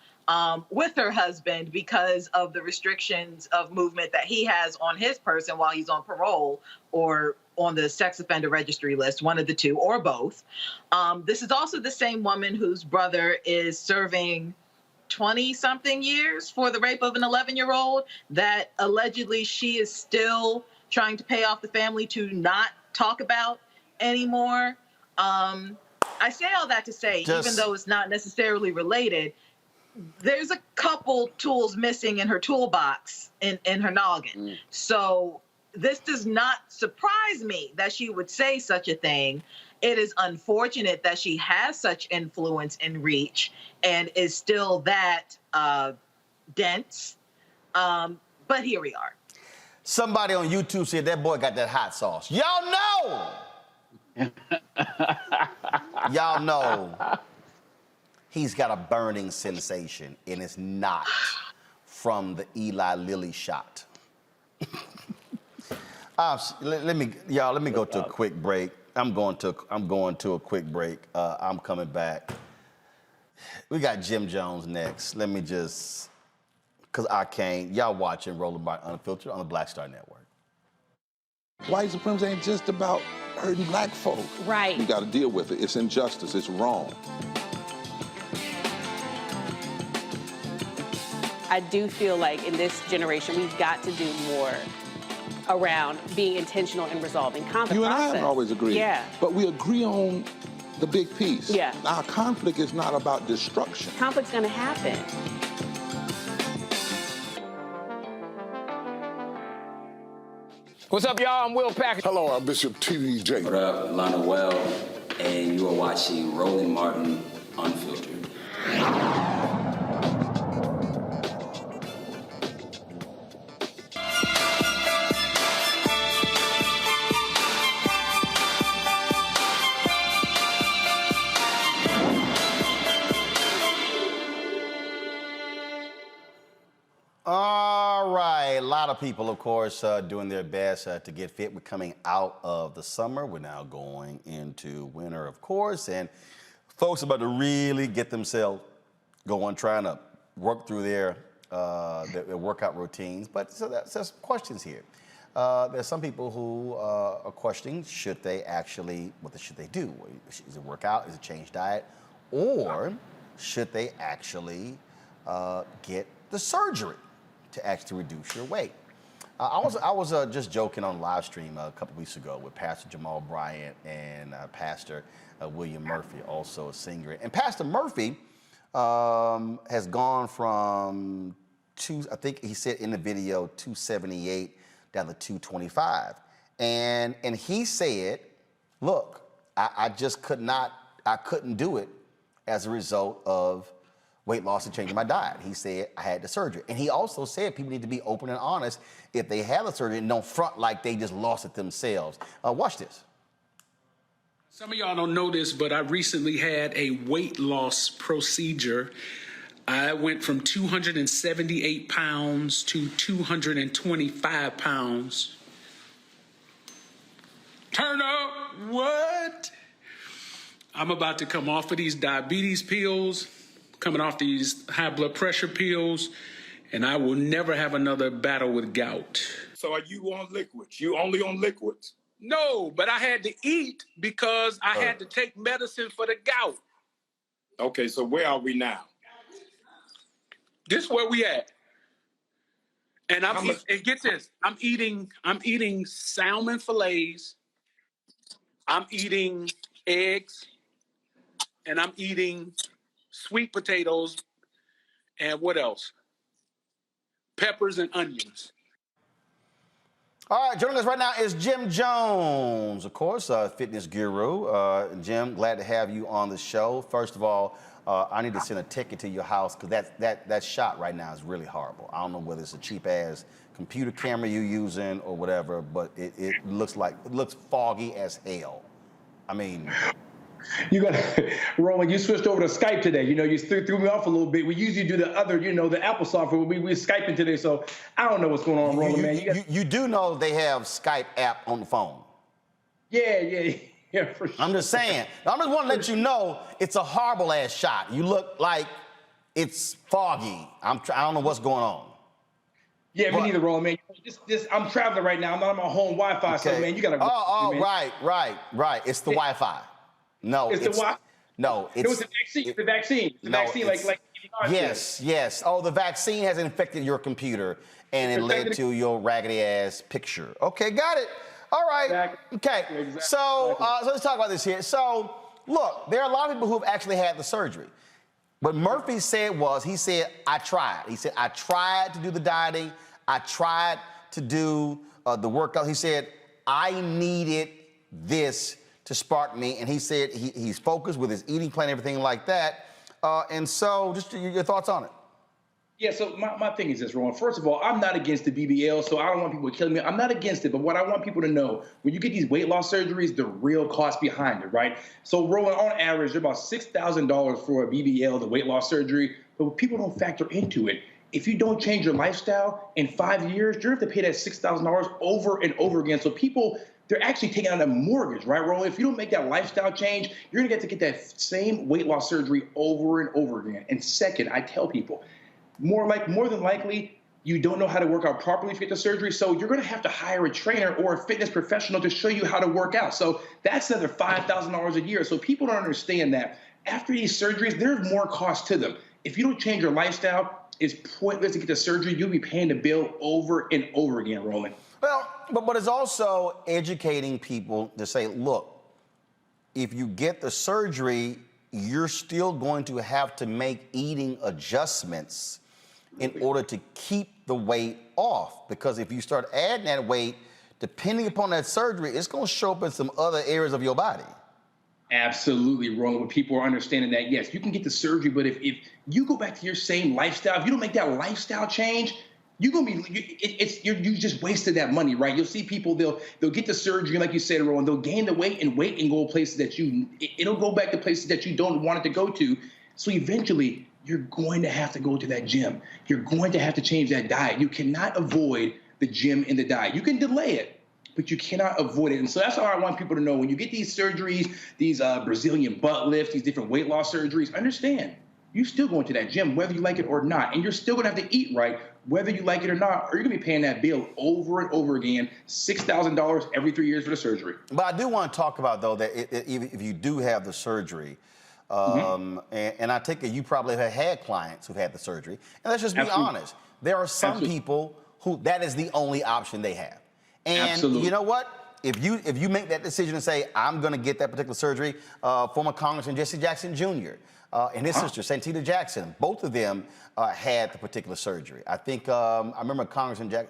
with her husband because of the restrictions of movement that he has on his person while he's on parole or on the sex offender registry list, one of the two or both. This is also the same woman whose brother is serving 20-something years for the rape of an 11-year-old that allegedly she is still trying to pay off the family to not talk about anymore. I say all that to say, even though it's not necessarily related, there's a couple tools missing in her toolbox in her noggin. So this does not surprise me that she would say such a thing. It is unfortunate that she has such influence and reach and is still that dense. But here we are. Somebody on YouTube said that boy got that hot sauce. Y'all know! Y'all know he's got a burning sensation, and it's not from the Eli Lilly shot. Let me go to a quick break. I'm going to a quick break. I'm coming back. We got Jim Jones next. Let me just, because I can't. Y'all watching Roland Martin Unfiltered on the Black Star Network. White supremacy ain't just about hurting black folk. Right. You got to deal with it. It's injustice. It's wrong. I do feel like in this generation, we've got to do more around being intentional and resolving conflict. You and I haven't always agreed. Yeah. But we agree on the big piece. Yeah. Our conflict is not about destruction. Conflict's going to happen. What's up, y'all? I'm Will Packard. Hello, I'm Bishop T.D. Jakes. What up, Lana Well? and you are watching Roland Martin Unfiltered. All right, a lot of people, of course, doing their best to get fit. We're coming out of the summer. We're now going into winter, of course, and folks are about to really get themselves going, trying to work through their workout routines. But so there's questions here. There's some people who are questioning, should they actually, what should they do? Is it work out? Is it change diet? Or should they actually get the surgery to actually reduce your weight? I was just joking on live stream a couple weeks ago with Pastor Jamal Bryant and Pastor William Murphy, also a singer. And Pastor Murphy has gone from I think he said in the video, 278 down to 225. And he said, look, I just couldn't do it as a result of weight loss and changing my diet. He said I had the surgery. And he also said people need to be open and honest if they have the surgery and don't front like they just lost it themselves. Watch this. Some of y'all don't know this, but I recently had a weight loss procedure. I went from 278 pounds to 225 pounds. Turn up, what? I'm about to come off of these diabetes pills, coming off these high blood pressure pills, and I will never have another battle with gout. So are you on liquids? You only on liquids? No, but I had to eat because I had to take medicine for the gout. Okay, so where are we now? This is where we at. And and get this, I'm eating salmon fillets, I'm eating eggs, and I'm eating sweet potatoes, and what else? Peppers and onions. All right, joining us right now is Jim Jones, of course, fitness guru. Jim, glad to have you on the show. First of all, I need to send a ticket to your house because that shot right now is really horrible. I don't know whether it's a cheap-ass computer camera you're using or whatever, but it looks foggy as hell. I mean... You got Roland. You switched over to Skype today. You know, you threw me off a little bit. We usually do the other, the Apple software. We're Skyping today, so I don't know what's going on, Roland, man. You do know they have Skype app on the phone. Yeah, for sure. I'm just saying. I just want to let you know it's a horrible ass shot. You look like it's foggy. I don't know what's going on. Yeah, me neither, Roland, man. I'm traveling right now. I'm not on my home Wi-Fi, so man, you gotta. Right. It's the Wi-Fi. No, it's the what? No, it's the vaccine. It's the vaccine. The vaccine, like yes. Oh, the vaccine has infected your computer, and it led to your raggedy ass picture. Okay, got it. All right. Exactly. Okay. Exactly. So let's talk about this here. So look, there are a lot of people who have actually had the surgery. What Murphy said was, he said, I tried. He said, I tried to do the dieting. I tried to do the workout. He said, I needed this to spark me, and he said he's focused with his eating plan, everything like that. And so, just your thoughts on it. Yeah, so my thing is this, Roland. First of all, I'm not against the BBL, so I don't want people killing me. I'm not against it, but what I want people to know, when you get these weight loss surgeries, the real cost behind it, right? So, Roland, on average, they're about $6,000 for a BBL, the weight loss surgery, but people don't factor into it. If you don't change your lifestyle in 5 years, you're going to have to pay that $6,000 over and over again. So people, they're actually taking out a mortgage, right, Roland? If you don't make that lifestyle change, you're going to get that same weight loss surgery over and over again. And second, I tell people, more than likely, you don't know how to work out properly if you get the surgery, so you're going to have to hire a trainer or a fitness professional to show you how to work out. So that's another $5,000 a year. So people don't understand that after these surgeries, there's more cost to them. If you don't change your lifestyle, it's pointless to get the surgery. You'll be paying the bill over and over again, Roland. Well, but it's also educating people to say, look, if you get the surgery, you're still going to have to make eating adjustments in order to keep the weight off. Because if you start adding that weight, depending upon that surgery, it's going to show up in some other areas of your body. Absolutely, Roland. When people are understanding that, yes, you can get the surgery, but if you go back to your same lifestyle, if you don't make that lifestyle change, you're gonna be you just wasted that money, right? You'll see people they'll get the surgery, like you said, Roland, they'll gain the weight and go places that it'll go back to places that you don't want it to go to. So eventually, you're going to have to go to that gym. You're going to have to change that diet. You cannot avoid the gym and the diet. You can delay it, but you cannot avoid it. And so that's how I want people to know. When you get these surgeries, these Brazilian butt lifts, these different weight loss surgeries, understand, you're still going to that gym, whether you like it or not. And you're still going to have to eat right, whether you like it or not, or you're going to be paying that bill over and over again, $6,000 every 3 years for the surgery. But I do want to talk about, though, that if you do have the surgery, and I take it you probably have had clients who've had the surgery. And let's just be honest. There are some people who that is the only option they have. And you know what? If you make that decision and say, I'm going to get that particular surgery, former Congressman Jesse Jackson Jr. And his sister, Santita Jackson, both of them had the particular surgery. I think, I remember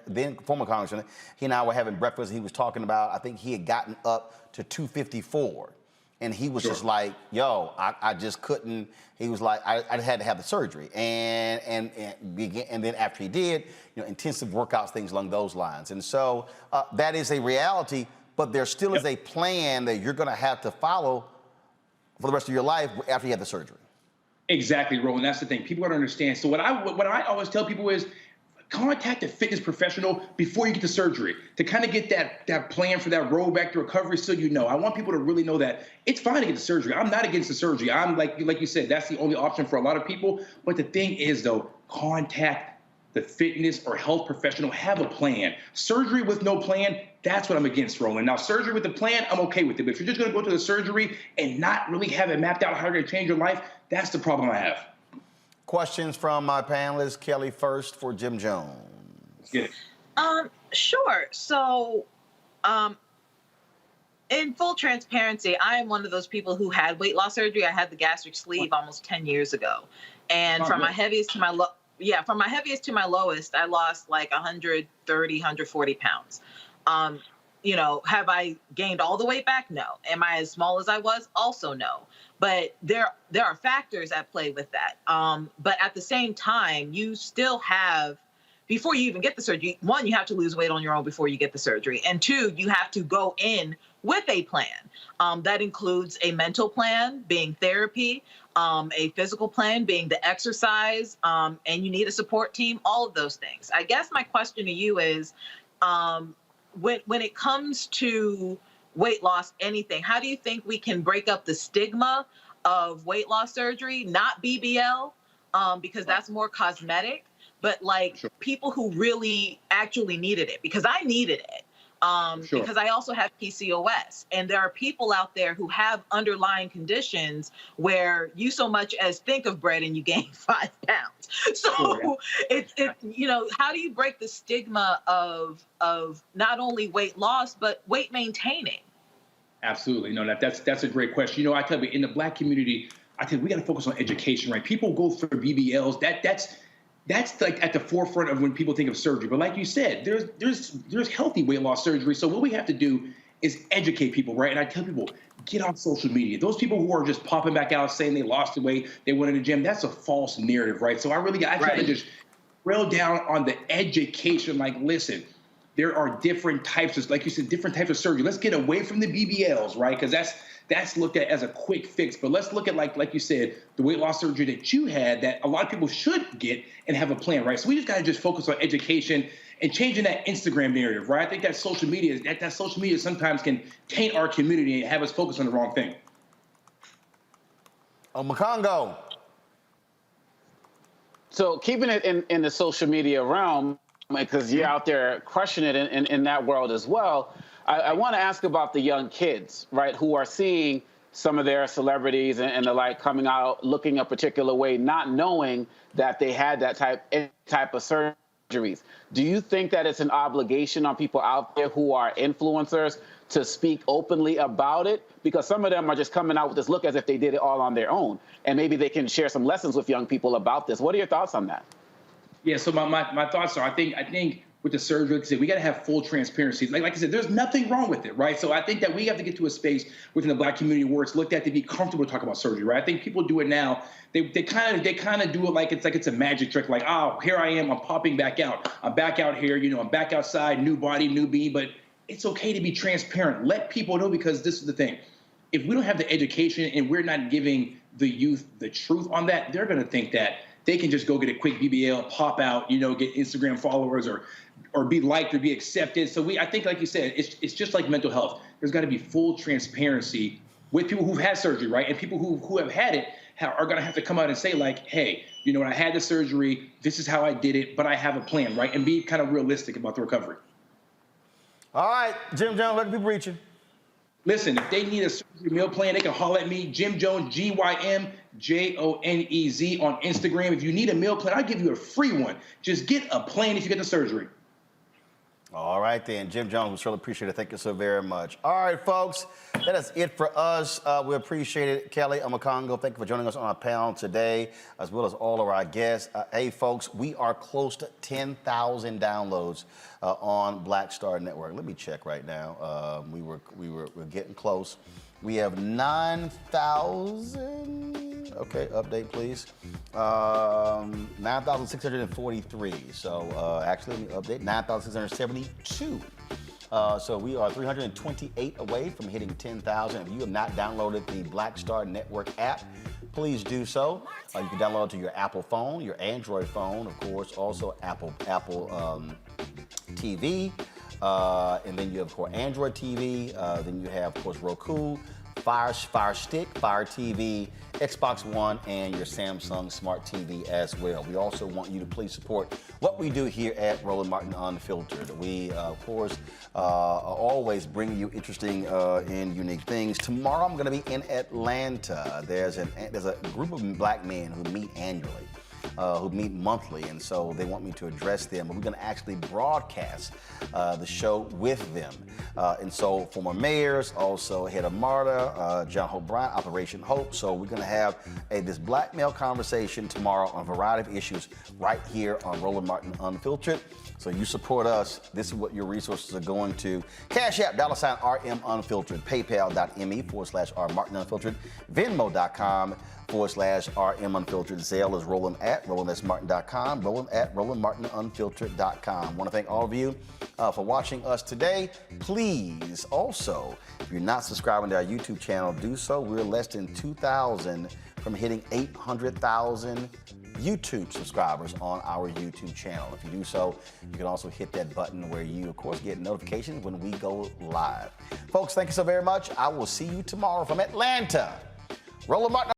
then former Congressman, he and I were having breakfast, and he was talking about, I think he had gotten up to 254. And he was just like, yo, I just couldn't. He was like, I had to have the surgery. And then after he did, intensive workouts, things along those lines. And so that is a reality, but there still is a plan that you're going to have to follow for the rest of your life after you have the surgery. Exactly, Roland. That's the thing. People don't understand. So what I always tell people is, contact a fitness professional before you get the surgery to kind of get that plan for that road back to recovery. So I want people to really know that it's fine to get the surgery. I'm not against the surgery. I'm like you said, that's the only option for a lot of people. But the thing is, though, contact the fitness or health professional. Have a plan. Surgery with no plan, that's what I'm against, Roland. Now, surgery with a plan, I'm okay with it. But if you're just going to go to the surgery and not really have it mapped out how you're going to change your life, that's the problem I have. Questions from my panelists. Kelly first for Jim Jones. Get it. Sure. So, in full transparency, I am one of those people who had weight loss surgery. I had the gastric sleeve almost 10 years ago. And from my heaviest to my from my heaviest to my lowest, I lost like 130, 140 pounds. Have I gained all the weight back? No. Am I as small as I was? Also no. But there are factors at play with that. But at the same time, you still have, before you even get the surgery, one, you have to lose weight on your own before you get the surgery. And two, you have to go in with a plan. That includes a mental plan, being therapy, a physical plan, being the exercise, and you need a support team, all of those things. I guess my question to you is, when it comes to weight loss, anything, how do you think we can break up the stigma of weight loss surgery, not BBL, because that's more cosmetic, but people who really actually needed it, because I needed it, because I also have PCOS, and there are people out there who have underlying conditions where you so much as think of bread and you gain 5 pounds. So it's how do you break the stigma of not only weight loss, but weight maintaining? Absolutely. No, that's a great question. I tell you, in the Black community, I think we got to focus on education, right? People go for BBLs. That's like at the forefront of when people think of surgery. But like you said, there's healthy weight loss surgery. So what we have to do is educate people, right? And I tell people, get on social media. Those people who are just popping back out saying they lost the weight, they went in the gym, that's a false narrative, right? So I try to just drill down on the education. Like, listen, there are different types of, like you said, different types of surgery. Let's get away from the BBLs, right? Because that's looked at as a quick fix. But let's look at, like you said, the weight loss surgery that you had that a lot of people should get and have a plan, right? So we just got to just focus on education and changing that Instagram narrative, right? I think that social media sometimes can taint our community and have us focus on the wrong thing. Makongo. So keeping it in the social media realm, because you're out there crushing it in that world as well, I want to ask about the young kids, right, who are seeing some of their celebrities and the like coming out looking a particular way, not knowing that they had that type of surgeries. Do you think that it's an obligation on people out there who are influencers to speak openly about it? Because some of them are just coming out with this look as if they did it all on their own, and maybe they can share some lessons with young people about this. What are your thoughts on that? Yeah, so my thoughts are, I think with the surgery. Like I said, we got to have full transparency. Like I said, there's nothing wrong with it, right? So I think that we have to get to a space within the Black community where it's looked at to be comfortable to talk about surgery, right? I think people do it now. They kind of do it like it's a magic trick. Like, oh, here I am, I'm popping back out. I'm back out here, I'm back outside, new body, new me. But it's okay to be transparent. Let people know, because this is the thing. If we don't have the education and we're not giving the youth the truth on that, they're going to think that they can just go get a quick BBL, pop out, get Instagram followers or be liked or be accepted. So I think, like you said, it's just like mental health. There's got to be full transparency with people who've had surgery, right? And people who have had it are going to have to come out and say, like, hey, when I had the surgery, this is how I did it, but I have a plan, right? And be kind of realistic about the recovery. All right, Jim Jones, let the people reach you. Listen, if they need a surgery meal plan, they can holler at me, Jim Jones, GymJonez on Instagram. If you need a meal plan, I'll give you a free one. Just get a plan if you get the surgery. All right, then. Jim Jones, we surely appreciate it. Thank you so very much. All right, folks, that is it for us. We appreciate it. Kelly Omokongo, thank you for joining us on our panel today, as well as all of our guests. Hey, folks, we are close to 10,000 downloads on Black Star Network. Let me check right now. We're getting close. We have 9,000. Okay, update, please. 9,643. So actually, let me update. 9,672. So we are 328 away from hitting 10,000. If you have not downloaded the Black Star Network app, please do so. You can download it to your Apple phone, your Android phone, of course, also Apple TV. And then you have, of course, Android TV. Then you have, of course, Roku, Fire Stick, Fire TV, Xbox One, and your Samsung Smart TV as well. We also want you to please support what we do here at Roland Martin Unfiltered. We, of course, always bring you interesting and unique things. Tomorrow I'm going to be in Atlanta. There's a group of Black men who meet annually. Who meet monthly, and so they want me to address them. But we're going to actually broadcast the show with them. And so former mayors, also head of MARTA, John Hope Bryant, Operation Hope. So we're going to have this black male conversation tomorrow on a variety of issues right here on Roland Martin Unfiltered. So you support us. This is what your resources are going to. Cash App, $RM Unfiltered, PayPal.me/R Martin Unfiltered, Venmo.com/RM Unfiltered. Zelle is Roland@RolandSMartin.com, Roland@RolandMartinUnfiltered.com. Want to thank all of you for watching us today. Please also, if you're not subscribing to our YouTube channel, do so. We're less than 2,000 from hitting 800,000 YouTube subscribers on our YouTube channel. If you do so, you can also hit that button where you, of course, get notifications when we go live. Folks, thank you so very much. I will see you tomorrow from Atlanta. Roland Martin.